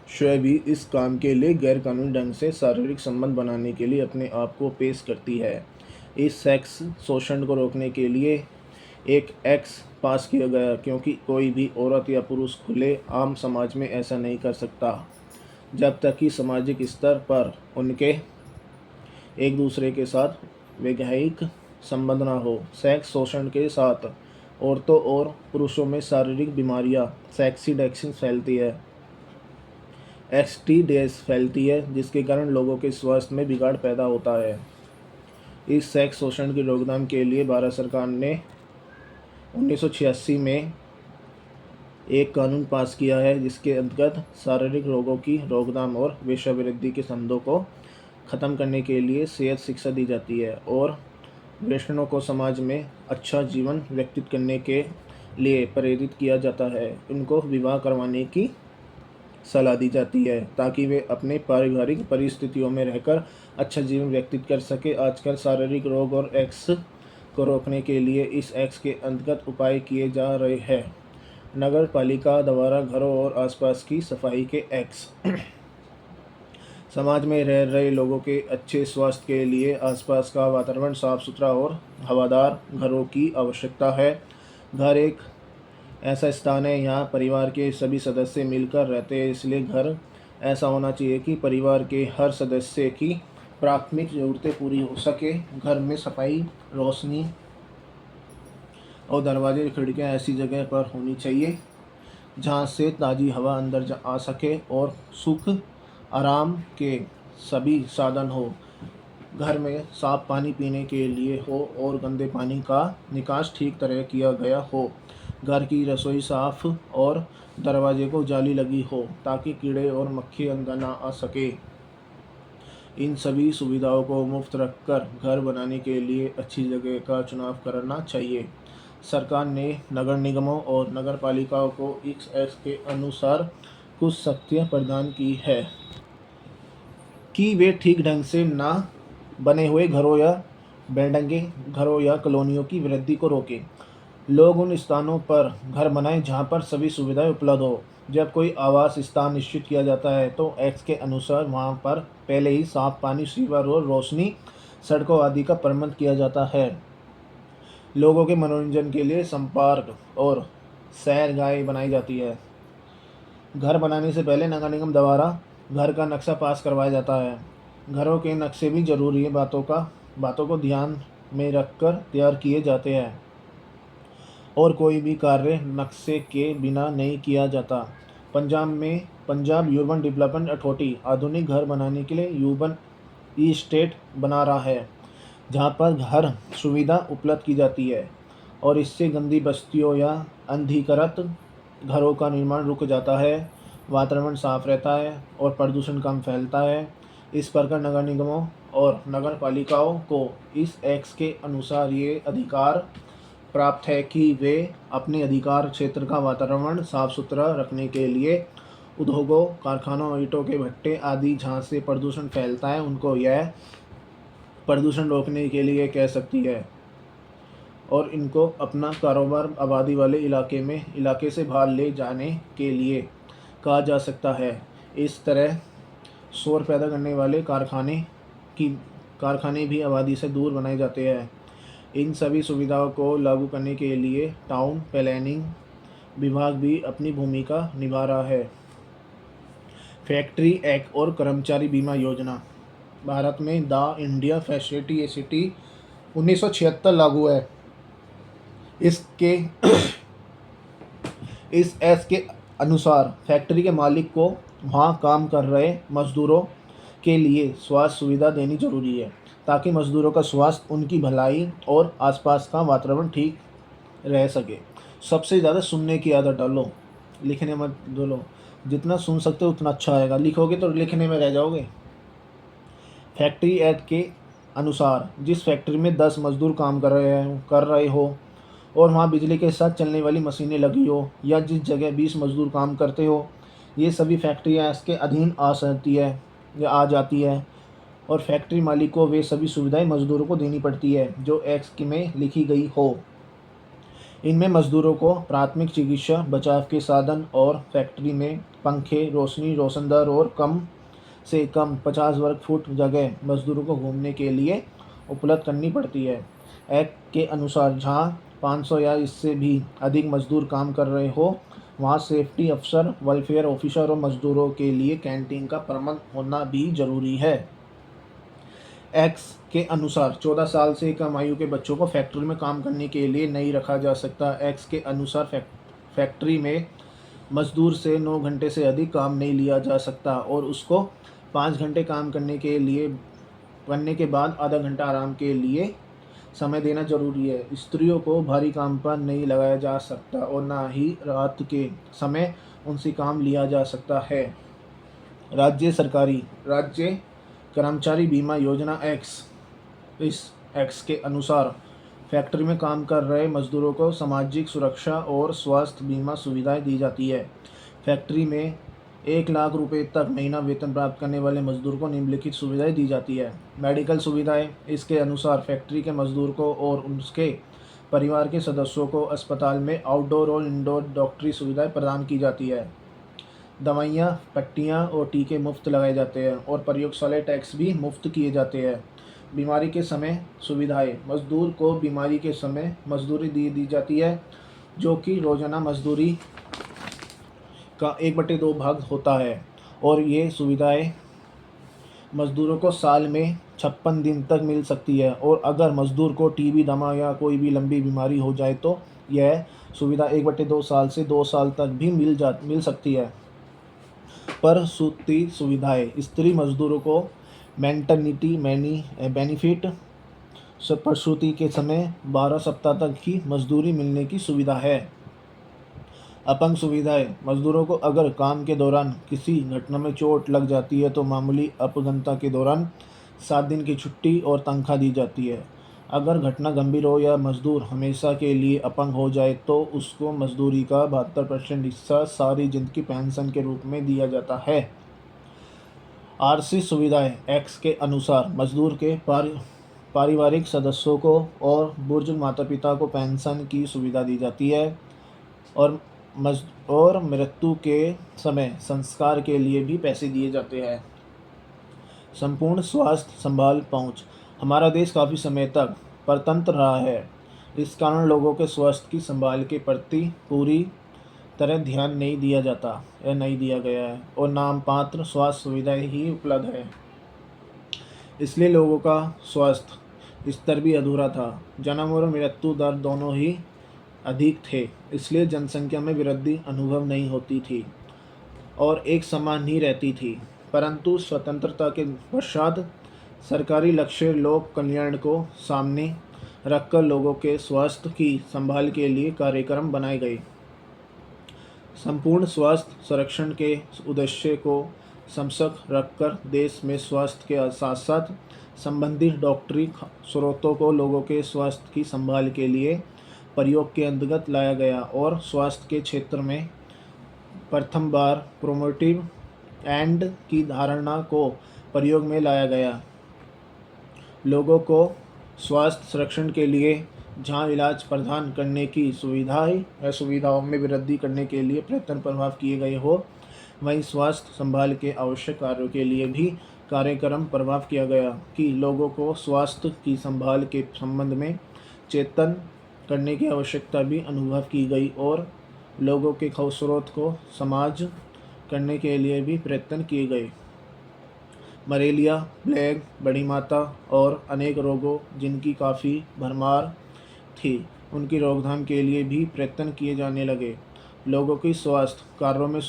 स्वयं भी इस काम के लिए गैरकानूनी ढंग से शारीरिक संबंध बनाने के लिए अपने आप को पेश करती है। इस सेक्स शोषण को रोकने के लिए एक एक्ट पास किया गया क्योंकि कोई भी औरत या पुरुष खुले आम समाज में ऐसा नहीं कर सकता जब तक कि सामाजिक स्तर पर उनके एक दूसरे के साथ वैवाहिक संबंध ना हो। सेक्स शोषण के साथ औरतों और पुरुषों में शारीरिक बीमारियां सेक्सी फैलती है, STDs फैलती है जिसके कारण लोगों के स्वास्थ्य में बिगाड़ पैदा होता है। इस सेक्स शोषण की रोकथाम के लिए भारत सरकार ने 1986 में एक कानून पास किया है जिसके अंतर्गत शारीरिक रोगों की रोकथाम और वेश्यावृत्ति के धंधों को ख़त्म करने के लिए सेहत शिक्षा दी जाती है और वैष्णवों को समाज में अच्छा जीवन व्यतीत करने के लिए प्रेरित किया जाता है। उनको विवाह करवाने की सलाह दी जाती है ताकि वे अपने पारिवारिक परिस्थितियों में रहकर अच्छा जीवन व्यतीत कर सके। आजकल शारीरिक रोग और एक्स को रोकने के लिए इस एक्ट के अंतर्गत उपाय किए जा रहे हैं। नगर पालिका द्वारा घरों और आसपास की सफाई के एक्ट। समाज में रह रहे लोगों के अच्छे स्वास्थ्य के लिए आसपास का वातावरण साफ सुथरा और हवादार घरों की आवश्यकता है। घर एक ऐसा स्थान है यहाँ परिवार के सभी सदस्य मिलकर रहते हैं, इसलिए घर ऐसा होना चाहिए कि परिवार के हर सदस्य की प्राथमिक ज़रूरतें पूरी हो सके। घर में सफाई, रोशनी और दरवाजे खिड़कियां ऐसी जगह पर होनी चाहिए जहां से ताज़ी हवा अंदर आ सके और सुख आराम के सभी साधन हो। घर में साफ पानी पीने के लिए हो और गंदे पानी का निकास ठीक तरह किया गया हो। घर की रसोई साफ और दरवाजे को जाली लगी हो ताकि कीड़े और मक्खी अंदर ना आ सके। इन सभी सुविधाओं को मुफ्त रखकर घर बनाने के लिए अच्छी जगह का चुनाव करना चाहिए। सरकार ने नगर निगमों और नगर पालिकाओं को इस एक्ट के अनुसार कुछ सख्तियाँ प्रदान की है कि वे ठीक ढंग से ना बने हुए घरों या बेढंगे घरों या कॉलोनियों की वृद्धि को रोकें। लोग उन स्थानों पर घर बनाएं जहां पर सभी सुविधाएं उपलब्ध हो। जब कोई आवास स्थान निश्चित किया जाता है तो एक्ट के अनुसार वहां पर पहले ही साफ पानी, सीवर और रोशनी, सड़कों आदि का प्रबंध किया जाता है। लोगों के मनोरंजन के लिए संपार्क और सैरगाहें बनाई जाती है। घर बनाने से पहले नगर निगम द्वारा घर का नक्शा पास करवाया जाता है। घरों के नक्शे भी जरूरी है बातों को ध्यान में रखकर तैयार किए जाते हैं और कोई भी कार्य नक्शे के बिना नहीं किया जाता। पंजाब यूर्बन डेवलपमेंट अथॉरिटी आधुनिक घर बनाने के लिए यूर्बन ई-स्टेट बना रहा है जहां पर हर सुविधा उपलब्ध की जाती है और इससे गंदी बस्तियों या अनधिकृत घरों का निर्माण रुक जाता है, वातावरण साफ रहता है और प्रदूषण कम फैलता है। इस प्रकार नगर निगमों और नगर पालिकाओं को इस एक्ट के अनुसार ये अधिकार प्राप्त है कि वे अपने अधिकार क्षेत्र का वातावरण साफ सुथरा रखने के लिए उद्योगों, कारखानों, ईंटों के भट्टे आदि जहाँ से प्रदूषण फैलता है उनको यह प्रदूषण रोकने के लिए कह सकती है और इनको अपना कारोबार आबादी वाले इलाके से बाहर ले जाने के लिए कहा जा सकता है। इस तरह शोर पैदा करने वाले कारखाने भी आबादी से दूर बनाए जाते हैं। इन सभी सुविधाओं को लागू करने के लिए टाउन प्लानिंग विभाग भी अपनी भूमिका निभा रहा है। फैक्ट्री एक्ट और कर्मचारी बीमा योजना भारत में द इंडिया फैसिलिटी एसिटी 1976 लागू है। इस एक्ट के अनुसार फैक्ट्री के मालिक को वहाँ काम कर रहे मजदूरों के लिए स्वास्थ्य सुविधा देनी जरूरी है ताकि मजदूरों का स्वास्थ्य, उनकी भलाई और आसपास का वातावरण ठीक रह सके। सबसे ज़्यादा सुनने की आदत डालो, लिखने मत बोलो। जितना सुन सकते हो उतना अच्छा आएगा, लिखोगे तो लिखने में रह जाओगे। फैक्ट्री एक्ट के अनुसार जिस फैक्ट्री में 10 मजदूर काम कर रहे हो और वहाँ बिजली के साथ चलने वाली मशीनें लगी हो या जिस जगह 20 मजदूर काम करते हो, ये सभी फैक्ट्रियाँ इसके अधीन आ जाती है और फैक्ट्री मालिक को वे सभी सुविधाएं मजदूरों को देनी पड़ती है जो एक्ट में लिखी गई हो। इनमें मजदूरों को प्राथमिक चिकित्सा, बचाव के साधन और फैक्ट्री में पंखे, रोशनी, रोशनदार और कम से कम 50 वर्ग फुट जगह मजदूरों को घूमने के लिए उपलब्ध करनी पड़ती है। एक्ट के अनुसार जहां 500 या इससे भी अधिक मजदूर काम कर रहे हो वहां सेफ्टी अफसर, वेलफेयर ऑफिसर और मजदूरों के लिए कैंटीन का प्रबंध होना भी जरूरी है। एक्ट के अनुसार 14 साल से कम आयु के बच्चों को फैक्ट्री में काम करने के लिए नहीं रखा जा सकता। एक्ट के अनुसार फैक्ट्री में मजदूर से 9 घंटे से अधिक काम नहीं लिया जा सकता और उसको 5 घंटे काम करने के बाद आधा घंटा आराम के लिए समय देना जरूरी है। स्त्रियों को भारी काम पर नहीं लगाया जा सकता और ना ही रात के समय उनसे काम लिया जा सकता है। राज्य कर्मचारी बीमा योजना एक्ट, इस एक्ट के अनुसार फैक्ट्री में काम कर रहे मजदूरों को सामाजिक सुरक्षा और स्वास्थ्य बीमा सुविधाएं दी जाती है। फैक्ट्री में 1 लाख रुपए तक महीना वेतन प्राप्त करने वाले मजदूर को निम्नलिखित सुविधाएं दी जाती है। मेडिकल सुविधाएं, इसके अनुसार फैक्ट्री के मजदूर को और उसके परिवार के सदस्यों को अस्पताल में आउटडोर और इंडोर डॉक्टरी सुविधाएं प्रदान की जाती है। दवाइयाँ, पट्टियाँ और टीके मुफ्त लगाए जाते हैं और प्रयोगशाला टैक्स भी मुफ्त किए जाते हैं। बीमारी के समय सुविधाएं, मजदूर को बीमारी के समय मजदूरी दी जाती है जो कि रोजाना मजदूरी का 1/2 भाग होता है और ये सुविधाएं मज़दूरों को साल में 56 दिन तक मिल सकती है। और अगर मज़दूर को टीबी, दमा या कोई भी लंबी बीमारी हो जाए तो यह सुविधा 1/2 साल से 2 साल तक भी मिल सकती है। प्रसूति सुविधाएं स्त्री मज़दूरों को मैटरनिटी बेनिफिट प्रसूति के समय 12 सप्ताह तक की मजदूरी मिलने की सुविधा है। अपंग सुविधाएं मजदूरों को अगर काम के दौरान किसी घटना में चोट लग जाती है तो मामूली अपंगता के दौरान 7 दिन की छुट्टी और तनख्वाह दी जाती है। अगर घटना गंभीर हो या मजदूर हमेशा के लिए अपंग हो जाए तो उसको मजदूरी का 72% हिस्सा सारी जिंदगी पेंशन के रूप में दिया जाता है। आरसी सुविधाएं एक्ट के अनुसार मजदूर के पारिवारिक सदस्यों को और बुजुर्ग माता पिता को पेंशन की सुविधा दी जाती है और मृत्यु के समय संस्कार के लिए भी पैसे दिए जाते हैं। संपूर्ण स्वास्थ्य संभाल पहुंच हमारा देश काफ़ी समय तक परतंत्र रहा है। इस कारण लोगों के स्वास्थ्य की संभाल के प्रति पूरी तरह ध्यान नहीं दिया जाता या नहीं दिया गया है और नाम मात्र स्वास्थ्य सुविधाएं ही उपलब्ध है। इसलिए लोगों का स्वास्थ्य स्तर भी अधूरा था। जन्म और मृत्यु दर दोनों ही अधिक थे, इसलिए जनसंख्या में वृद्धि अनुभव नहीं होती थी और एक समान ही रहती थी। परंतु स्वतंत्रता के पश्चात सरकारी लक्ष्य लोक कल्याण को सामने रखकर लोगों के स्वास्थ्य की संभाल के लिए कार्यक्रम बनाए गए। संपूर्ण स्वास्थ्य संरक्षण के उद्देश्य को समकक्ष रखकर देश में स्वास्थ्य के साथ साथ संबंधित डॉक्टरी स्रोतों को लोगों के स्वास्थ्य की संभाल के लिए प्रयोग के अंतर्गत लाया गया और स्वास्थ्य के क्षेत्र में प्रथम बार प्रोमोटिव एंड की धारणा को प्रयोग में लाया गया। लोगों को स्वास्थ्य संरक्षण के लिए जहां इलाज प्रदान करने की सुविधाओं में वृद्धि करने के लिए प्रयत्न प्रभाव किए गए हो, वहीं स्वास्थ्य संभाल के आवश्यक कार्यों के लिए भी कार्यक्रम प्रभाव किया गया कि लोगों को स्वास्थ्य की संभाल के संबंध में चेतन करने की आवश्यकता भी अनुभव की गई और लोगों के स्रोत को समाज करने के लिए भी प्रयत्न किए गए। मलेरिया, प्लेग, बड़ी माता और अनेक रोगों जिनकी काफ़ी भरमार थी, उनकी रोकथाम के लिए भी प्रयत्न किए जाने लगे। लोगों की स्वास्थ्य कार्यों में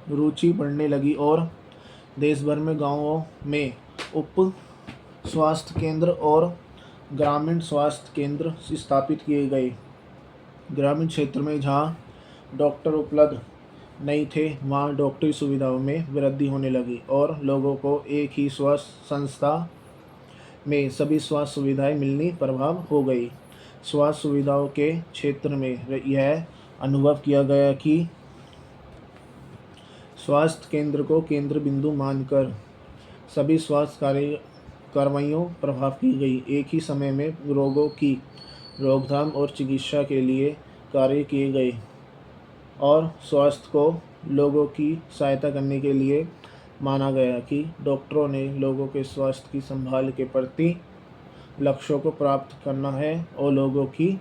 रुचि बढ़ने लगी और देश भर में गांवों में उप स्वास्थ्य केंद्र और ग्रामीण स्वास्थ्य केंद्र स्थापित किए गए। ग्रामीण क्षेत्र में जहां डॉक्टर उपलब्ध नहीं थे वहां डॉक्टरी सुविधाओं में वृद्धि होने लगी और लोगों को एक ही स्वास्थ्य संस्था में सभी स्वास्थ्य सुविधाएं मिलनी प्रभाव हो गई। स्वास्थ्य सुविधाओं के क्षेत्र में यह अनुभव किया गया कि स्वास्थ्य केंद्र को केंद्र बिंदु मानकर सभी स्वास्थ्य कार्रवाइयों प्रभाव की गई। एक ही समय में रोगों की रोकथाम और चिकित्सा के लिए कार्य किए गए और स्वास्थ्य को लोगों की सहायता करने के लिए माना गया कि डॉक्टरों ने लोगों के स्वास्थ्य की संभाल के प्रति लक्ष्यों को प्राप्त करना है और लोगों की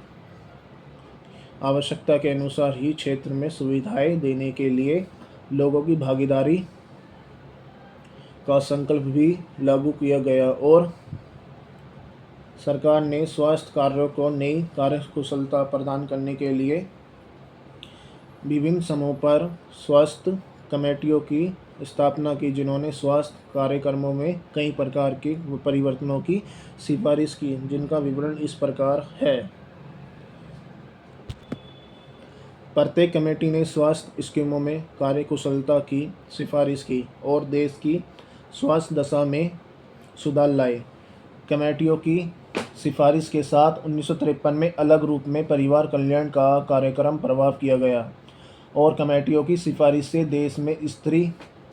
आवश्यकता के अनुसार ही क्षेत्र में सुविधाएं देने के लिए लोगों की भागीदारी का संकल्प भी लागू किया गया और सरकार ने स्वास्थ्य कार्यों को नई कार्यकुशलता प्रदान करने के लिए विभिन्न समूहों पर स्वास्थ्य कमेटियों की स्थापना की, जिन्होंने स्वास्थ्य कार्यक्रमों में कई प्रकार के परिवर्तनों की सिफारिश की, जिनका विवरण इस प्रकार है। प्रत्येक कमेटी ने स्वास्थ्य स्कीमों में कार्यकुशलता की सिफारिश की और देश की स्वास्थ्य दशा में सुधार लाए। कमेटियों की सिफारिश के साथ 1953 में अलग रूप में परिवार कल्याण का कार्यक्रम प्रभाव किया गया और कमेटियों की सिफारिश से देश में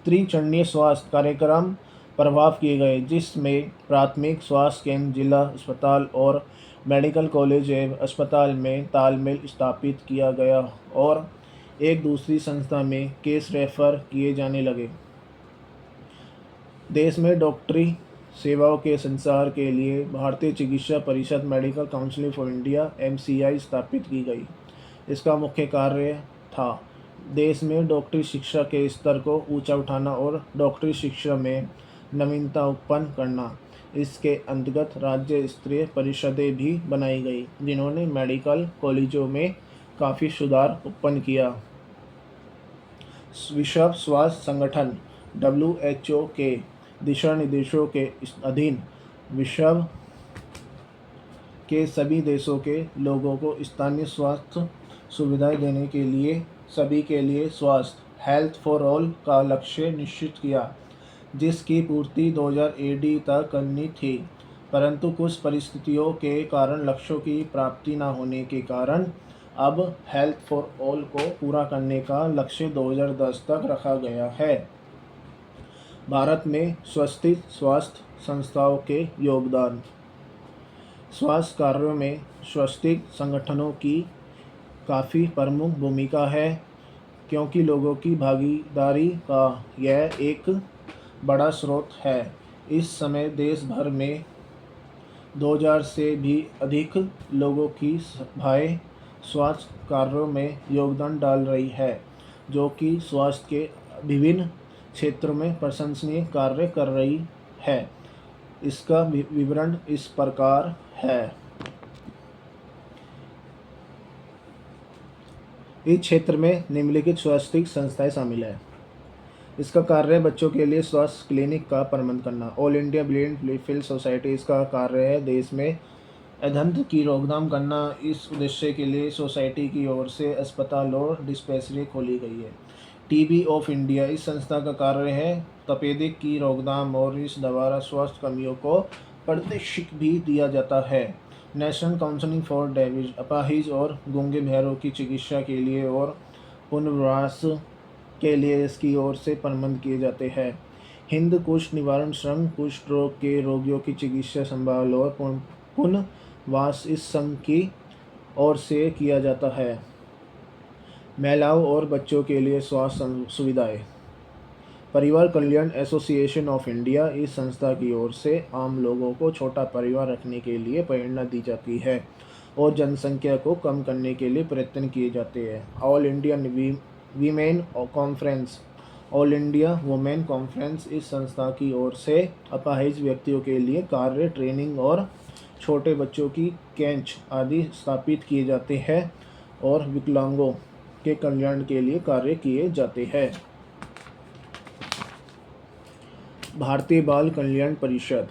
त्रिचरणीय स्वास्थ्य कार्यक्रम प्रभाव किए गए, जिसमें प्राथमिक स्वास्थ्य केंद्र, जिला अस्पताल और मेडिकल कॉलेज एवं अस्पताल में तालमेल स्थापित किया गया और एक दूसरी संस्था में केस रेफर किए जाने लगे। देश में डॉक्टरी सेवाओं के संचार के लिए भारतीय चिकित्सा परिषद medical council for India (MCI) स्थापित की गई। इसका मुख्य कार्य था देश में डॉक्टरी शिक्षा के स्तर को ऊंचा उठाना और डॉक्टरी शिक्षा में नवीनता उत्पन्न करना। इसके अंतर्गत राज्य स्तरीय परिषदें भी बनाई गई, जिन्होंने मेडिकल कॉलेजों में काफ़ी सुधार उत्पन्न किया। विश्व स्वास्थ्य संगठन WHO के दिशा निर्देशों के अधीन विश्व के सभी देशों के लोगों को स्थानीय स्वास्थ्य सुविधाएं देने के लिए सभी के लिए स्वास्थ्य हेल्थ फॉर ऑल का लक्ष्य निश्चित किया, जिसकी पूर्ति 2000 AD तक करनी थी। परंतु कुछ परिस्थितियों के कारण लक्ष्यों की प्राप्ति न होने के कारण अब हेल्थ फॉर ऑल को पूरा करने का लक्ष्य 2010 तक रखा गया है। भारत में स्वस्थित स्वास्थ्य संस्थाओं के योगदान। स्वास्थ्य कार्यों में स्वस्तिक संगठनों की काफ़ी प्रमुख भूमिका है, क्योंकि लोगों की भागीदारी का यह एक बड़ा स्रोत है। इस समय देश भर में 2000 से भी अधिक लोगों की सभाएं स्वास्थ्य कार्यों में योगदान डाल रही है, जो कि स्वास्थ्य के विभिन्न क्षेत्रों में प्रशंसनीय कार्य कर रही है। इसका विवरण इस प्रकार है। इस क्षेत्र में निम्नलिखित स्वास्थ्य संस्थाएं शामिल है। इसका कार्य है बच्चों के लिए स्वास्थ्य क्लिनिक का प्रबंध करना। All India blind welfare society, इसका कार्य है देश में अंधत्व की रोकथाम करना। इस उद्देश्य के लिए सोसाइटी की ओर से अस्पताल और डिस्पेंसरी खोली गई है। टीबी ऑफ इंडिया, इस संस्था का कार्य है तपेदिक की रोकथाम और इस द्वारा स्वास्थ्य कर्मियों को प्रशिक्षण भी दिया जाता है। नेशनल काउंसिल फॉर डेविज, अपाहिज और गूंगे बहरों की चिकित्सा के लिए और पुनर्वास के लिए इसकी ओर से प्रबंध किए जाते हैं। हिंद कुष्ठ निवारण संघ, कुष्ठ रोग के रोगियों की चिकित्सा संभाल और पुनर्वास इस संघ की ओर से किया जाता है। महिलाओं और बच्चों के लिए स्वास्थ्य सुविधाएं। परिवार कल्याण एसोसिएशन ऑफ इंडिया, इस संस्था की ओर से आम लोगों को छोटा परिवार रखने के लिए प्रेरणा दी जाती है और जनसंख्या को कम करने के लिए प्रयत्न किए जाते हैं। All India women conference, all India women conference, इस संस्था की ओर से अपाहिज व्यक्तियों के लिए कार्य, ट्रेनिंग और छोटे बच्चों की कैंच आदि स्थापित किए जाते हैं और विकलांगों के कल्याण के लिए कार्य किए जाते हैं। भारतीय बाल कल्याण परिषद,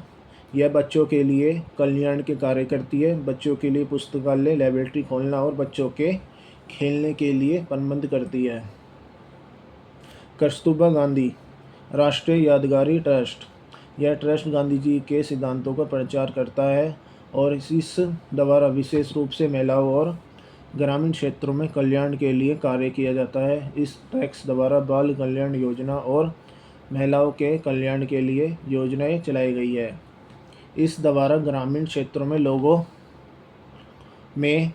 यह बच्चों के लिए कल्याण के कार्य करती है। बच्चों के लिए पुस्तकालय, लाइब्रेरी खोलना और बच्चों के खेलने के लिए प्रबंध करती है। कस्तूरबा गांधी राष्ट्रीय यादगारी ट्रस्ट, यह ट्रस्ट गांधी जी के सिद्धांतों का प्रचार करता है और इस द्वारा विशेष रूप से महिलाओं और ग्रामीण क्षेत्रों में कल्याण के लिए कार्य किया जाता है। इस ट्रस्ट द्वारा बाल कल्याण योजना और महिलाओं के कल्याण के लिए योजनाएं चलाई गई है। इस द्वारा ग्रामीण क्षेत्रों में लोगों में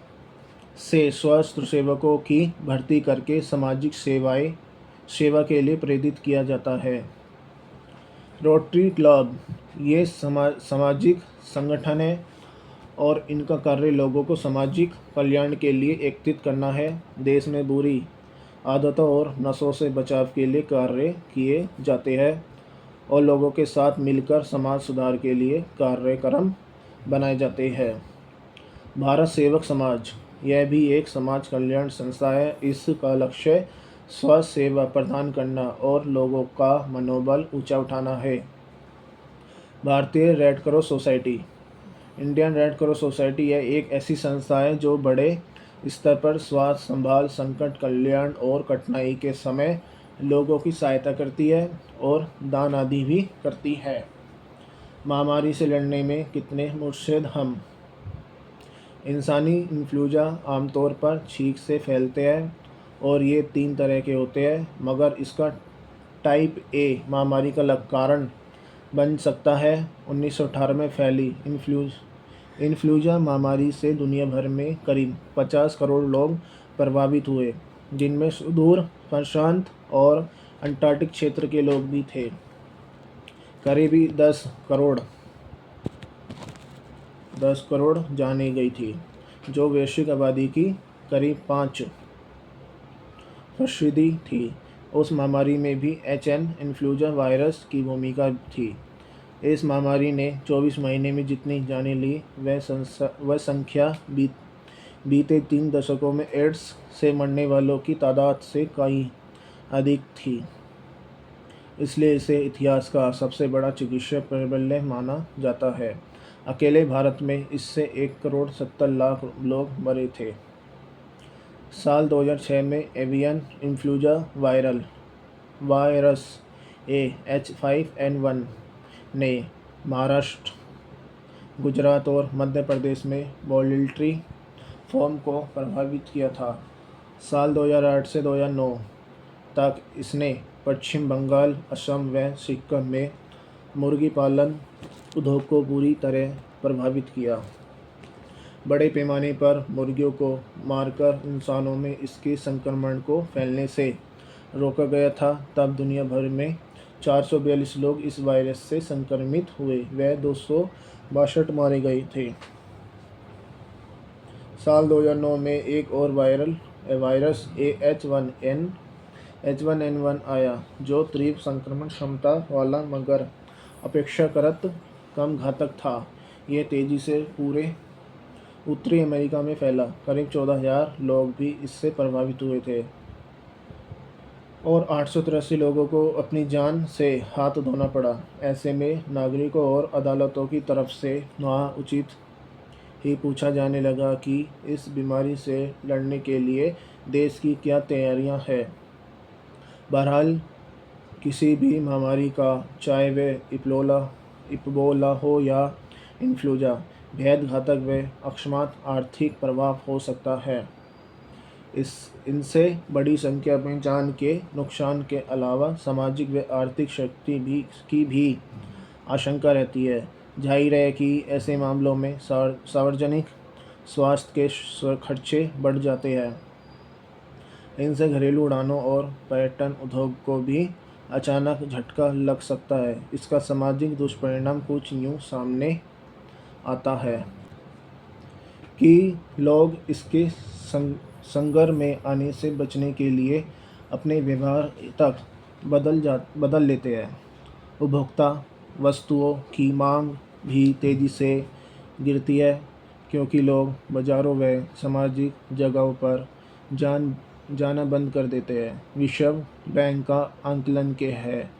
से स्वास्थ्य सेवकों की भर्ती करके सामाजिक सेवा के लिए प्रेरित किया जाता है। रोटरी क्लब, ये सामाजिक संगठन है और इनका कार्य लोगों को सामाजिक कल्याण के लिए एकत्रित करना है। देश में बुरी आदतों और नशों से बचाव के लिए कार्य किए जाते हैं और लोगों के साथ मिलकर समाज सुधार के लिए कार्यक्रम बनाए जाते हैं। भारत सेवक समाज, यह भी एक समाज कल्याण संस्था है। इसका लक्ष्य स्वास्थ्य सेवा प्रदान करना और लोगों का मनोबल ऊंचा उठाना है। भारतीय red cross society, Indian red cross society, यह एक ऐसी संस्था है जो बड़े स्तर पर स्वास्थ्य संभाल, संकट कल्याण और कठिनाई के समय लोगों की सहायता करती है और दान आदि भी करती है। महामारी से लड़ने में कितने मुस्तैद हम। इंसानी इन्फ्लूएंजा आमतौर पर छींक से फैलते हैं और ये 3 तरह के होते हैं, मगर इसका टाइप ए महामारी का कारण बन सकता है। 1918 में फैली इन्फ्लूएंजा महामारी से दुनिया भर में करीब 50 करोड़ लोग प्रभावित हुए, जिनमें सुदूर प्रशांत और अंटार्कटिक क्षेत्र के लोग भी थे। करीबी 10 करोड़ जानी गई थी, जो वैश्विक आबादी की करीब प्रसिद्धि थी। उस महामारी में भी एचएन इन्फ्लुएंजा वायरस की भूमिका थी। इस महामारी ने 24 महीने में जितनी जानें ली वह संख्या बीते 3 दशकों में एड्स से मरने वालों की तादाद से कहीं अधिक थी। इसलिए इसे इतिहास का सबसे बड़ा चिकित्सा प्राबल्य माना जाता है। अकेले भारत में इससे 1,70,00,000 लोग मरे थे। साल 2006 में एवियन इन्फ्लुएंजा वायरस H5N1 ने महाराष्ट्र, गुजरात और मध्य प्रदेश में पोल्ट्री फार्म को प्रभावित किया था। साल 2008 से 2009 तक इसने पश्चिम बंगाल, असम व सिक्किम में मुर्गी पालन उद्योग को बुरी तरह प्रभावित किया। बड़े पैमाने पर मुर्गियों को मारकर इंसानों में इसके संक्रमण को फैलने से रोका गया था। तब दुनिया भर में 442 लोग इस वायरस से संक्रमित हुए व 262 मारे गए थे। साल 2009 में एक और वायरस H1N1 आया, जो तीव्र संक्रमण क्षमता वाला मगर अपेक्षाकृत कम घातक था। यह तेज़ी से पूरे उत्तरी अमेरिका में फैला। करीब 14,000 लोग भी इससे प्रभावित हुए थे और 883 लोगों को अपनी जान से हाथ धोना पड़ा। ऐसे में नागरिकों और अदालतों की तरफ से वहाँ उचित ही पूछा जाने लगा कि इस बीमारी से लड़ने के लिए देश की क्या तैयारियां हैं। बहरहाल, किसी भी महामारी का, चाहे वह इबोला हो या इन्फ्लुएंजा, बेहद घातक व अकस्मात आर्थिक प्रभाव हो सकता है। इनसे बड़ी संख्या में जान के नुकसान के अलावा सामाजिक व आर्थिक क्षति की भी आशंका रहती है। जाहिर है कि ऐसे मामलों में सार्वजनिक स्वास्थ्य के खर्चे बढ़ जाते हैं। इनसे घरेलू उड़ानों और पर्यटन उद्योग को भी अचानक झटका लग सकता है। इसका सामाजिक दुष्परिणाम कुछ यूँ सामने आता है कि लोग इसके संगर में आने से बचने के लिए अपने व्यवहार तक बदल लेते हैं। उपभोक्ता वस्तुओं की मांग भी तेज़ी से गिरती है, क्योंकि लोग बाज़ारों व सामाजिक जगहों पर जाना बंद कर देते हैं। विश्व बैंक का आंकलन है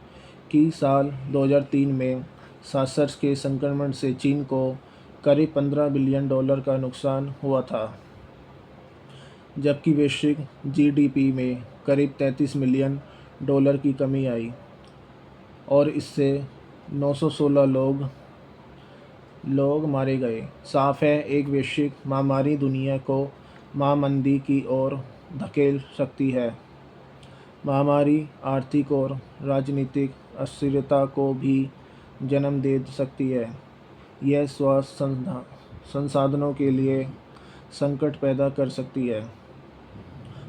कि साल 2003 में सार्स के संक्रमण से चीन को करीब $15 बिलियन का नुकसान हुआ था, जबकि वैश्विक जीडीपी में करीब $33 मिलियन की कमी आई और इससे 916 लोग मारे गए। साफ है, एक वैश्विक महामारी दुनिया को महामंदी की ओर धकेल सकती है। महामारी आर्थिक और राजनीतिक अस्थिरता को भी जन्म दे सकती है। यह स्वास्थ्य संसाधनों के लिए संकट पैदा कर सकती है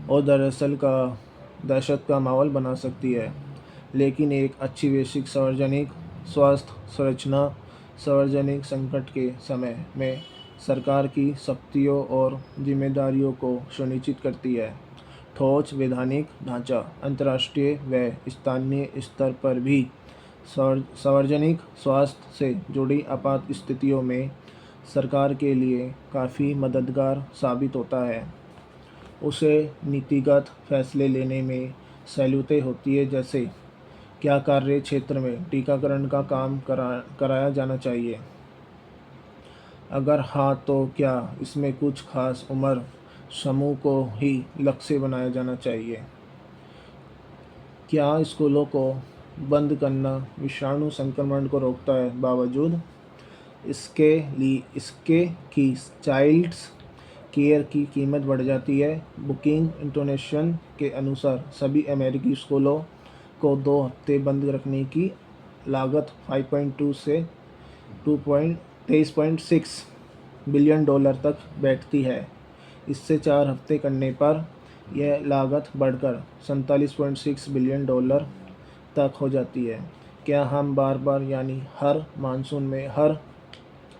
और दहशत का माहौल बना सकती है। लेकिन एक अच्छी वैश्विक सार्वजनिक स्वास्थ्य संरचना सार्वजनिक संकट के समय में सरकार की शक्तियों और जिम्मेदारियों को सुनिश्चित करती है। ठोस वैधानिक ढांचा अंतर्राष्ट्रीय व स्थानीय स्तर पर भी सार्वजनिक स्वास्थ्य से जुड़ी आपात स्थितियों में सरकार के लिए काफ़ी मददगार साबित होता है। उसे नीतिगत फैसले लेने में सहूलियत होती है, जैसे क्या कार्य क्षेत्र में टीकाकरण का काम कराया जाना चाहिए। अगर हाँ, तो क्या इसमें कुछ खास उम्र समूह को ही लक्ष्य बनाया जाना चाहिए। क्या स्कूलों को बंद करना विषाणु संक्रमण को रोकता है, बावजूद इसके कि चाइल्ड्स केयर की कीमत बढ़ जाती है। बुकिंग इंटरनेशनल के अनुसार सभी अमेरिकी स्कूलों को 2 हफ्ते बंद रखने की लागत 5.2 से 23.6 बिलियन तक बैठती है। इससे 4 हफ्ते करने पर यह लागत बढ़कर 47.6 बिलियन तक हो जाती है। क्या हम बार यानी हर मानसून में, हर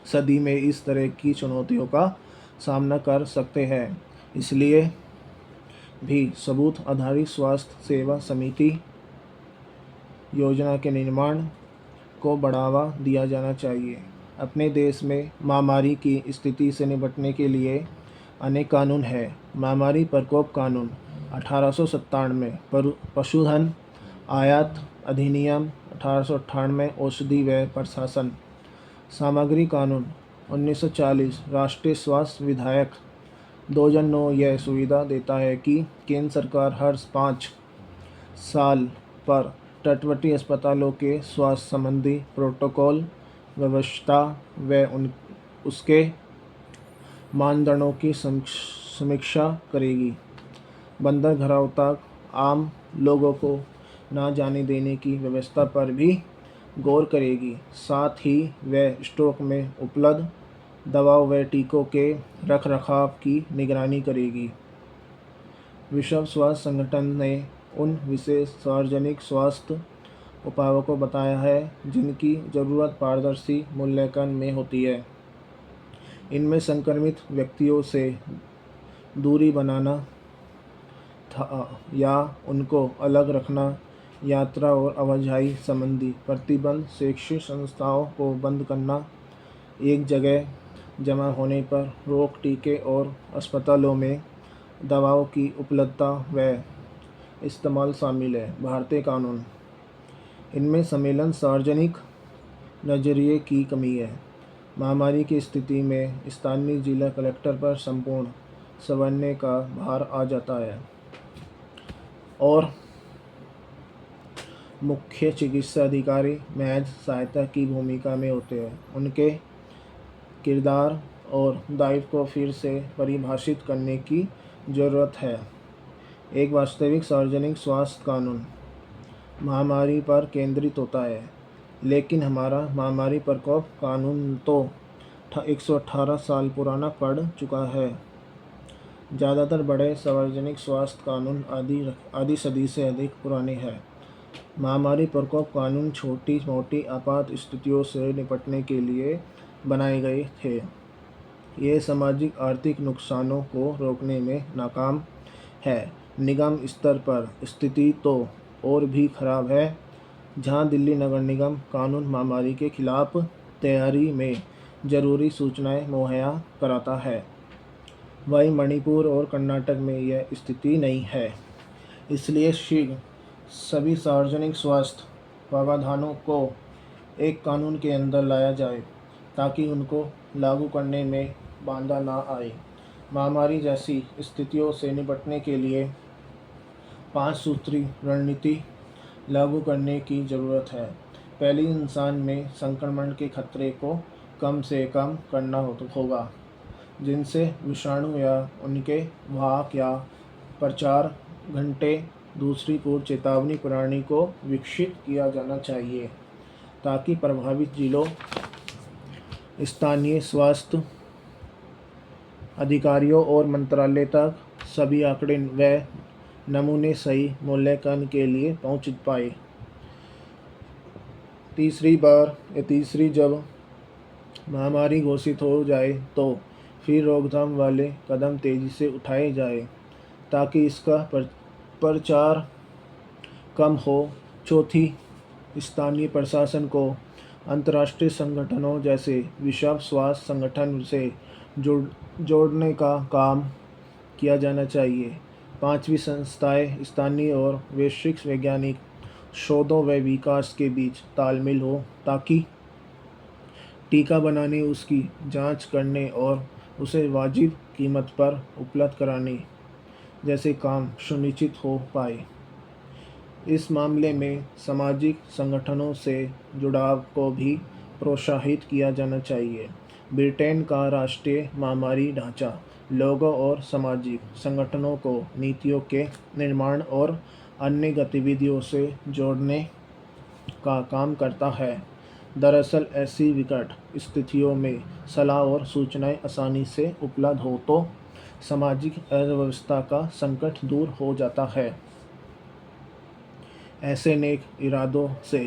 सदी में इस तरह की चुनौतियों का सामना कर सकते हैं? इसलिए भी सबूत आधारित स्वास्थ्य सेवा समिति योजना के निर्माण को बढ़ावा दिया जाना चाहिए। अपने देश में महामारी की स्थिति से निपटने के लिए अनेक कानून हैं। महामारी प्रकोप कानून 1897, पशुधन आयात अधिनियम 1898, औषधि व प्रशासन सामग्री कानून 1940, राष्ट्रीय स्वास्थ्य विधेयक 2009 यह सुविधा देता है कि केंद्र सरकार हर 5 साल पर तटवर्ती अस्पतालों के स्वास्थ्य संबंधी प्रोटोकॉल व्यवस्था व उसके मानदंडों की समीक्षा करेगी। बंदरगाहों तक आम लोगों को न जाने देने की व्यवस्था पर भी गौर करेगी। साथ ही वह स्टॉक में उपलब्ध दवाओं व टीकों के रखरखाव की निगरानी करेगी। विश्व स्वास्थ्य संगठन ने उन विशेष सार्वजनिक स्वास्थ्य उपायों को बताया है जिनकी ज़रूरत पारदर्शी मूल्यांकन में होती है। इनमें संक्रमित व्यक्तियों से दूरी बनाना या उनको अलग रखना, यात्रा और आवाजाही संबंधी प्रतिबंध, शैक्षिक संस्थाओं को बंद करना, एक जगह जमा होने पर रोक, टीके और अस्पतालों में दवाओं की उपलब्धता व इस्तेमाल शामिल है। भारतीय कानून इनमें सम्मेलन सार्वजनिक नजरिए की कमी है। महामारी की स्थिति में स्थानीय जिला कलेक्टर पर संपूर्ण समन्वय का भार आ जाता है और मुख्य चिकित्सा अधिकारी महज सहायता की भूमिका में होते हैं। उनके किरदार और दायित्व को फिर से परिभाषित करने की ज़रूरत है। एक वास्तविक सार्वजनिक स्वास्थ्य कानून महामारी पर केंद्रित होता है, लेकिन हमारा महामारी प्रकोप कानून तो 118 साल पुराना पड़ चुका है। ज़्यादातर बड़े सार्वजनिक स्वास्थ्य कानून आधी सदी से अधिक पुराने हैं। महामारी प्रकोप कानून छोटी मोटी आपात स्थितियों से निपटने के लिए बनाए गए थे। ये सामाजिक आर्थिक नुकसानों को रोकने में नाकाम है। निगम स्तर पर स्थिति तो और भी खराब है, जहां दिल्ली नगर निगम कानून महामारी के खिलाफ तैयारी में ज़रूरी सूचनाएं मुहैया कराता है, वहीं मणिपुर और कर्नाटक में यह स्थिति नहीं है। इसलिए शीघ्र सभी सार्वजनिक स्वास्थ्य प्रावधानों को एक कानून के अंदर लाया जाए ताकि उनको लागू करने में बाधा ना आए। महामारी जैसी स्थितियों से निपटने के लिए 5 सूत्री रणनीति लागू करने की ज़रूरत है। पहली, इंसान में संक्रमण के खतरे को कम से कम करना होगा, जिनसे विषाणु या उनके वाहक या प्रचार घंटे। दूसरी, पूर्व चेतावनी प्रणाली को विकसित किया जाना चाहिए ताकि प्रभावित जिलों, स्थानीय स्वास्थ्य अधिकारियों और मंत्रालय तक सभी आंकड़े व नमूने सही मूल्यांकन के लिए पहुंच पाए। तीसरी, जब महामारी घोषित हो जाए तो फिर रोकथाम वाले कदम तेज़ी से उठाए जाए ताकि इसका प्रचार कम हो। चौथी, स्थानीय प्रशासन को अंतर्राष्ट्रीय संगठनों जैसे विश्व स्वास्थ्य संगठन से जोड़ने का काम किया जाना चाहिए। पांचवी, संस्थाएं स्थानीय और वैश्विक वैज्ञानिक शोधों व विकास के बीच तालमेल हो ताकि टीका बनाने, उसकी जांच करने और उसे वाजिब कीमत पर उपलब्ध कराने जैसे काम सुनिश्चित हो पाए। इस मामले में सामाजिक संगठनों से जुड़ाव को भी प्रोत्साहित किया जाना चाहिए। ब्रिटेन का राष्ट्रीय महामारी ढांचा लोगों और सामाजिक संगठनों को नीतियों के निर्माण और अन्य गतिविधियों से जोड़ने का काम करता है। दरअसल ऐसी विकट स्थितियों में सलाह और सूचनाएं आसानी से उपलब्ध हो तो सामाजिक अव्यवस्था का संकट दूर हो जाता है। ऐसे नेक इरादों से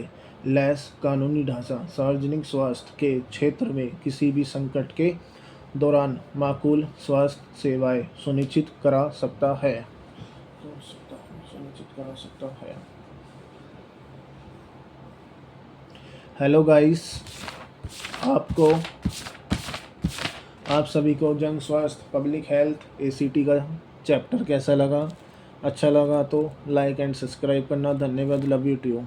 लैस कानूनी ढांचा सार्वजनिक स्वास्थ्य के क्षेत्र में किसी भी संकट के दौरान माकूल स्वास्थ्य सेवाएं सुनिश्चित करा सकता है। सुनिश्चित करा सकता है। हेलो गाइस, आप सभी को जन स्वास्थ्य पब्लिक हेल्थ ACT का चैप्टर कैसा लगा? अच्छा लगा तो लाइक एंड सब्सक्राइब करना। धन्यवाद। Love you to.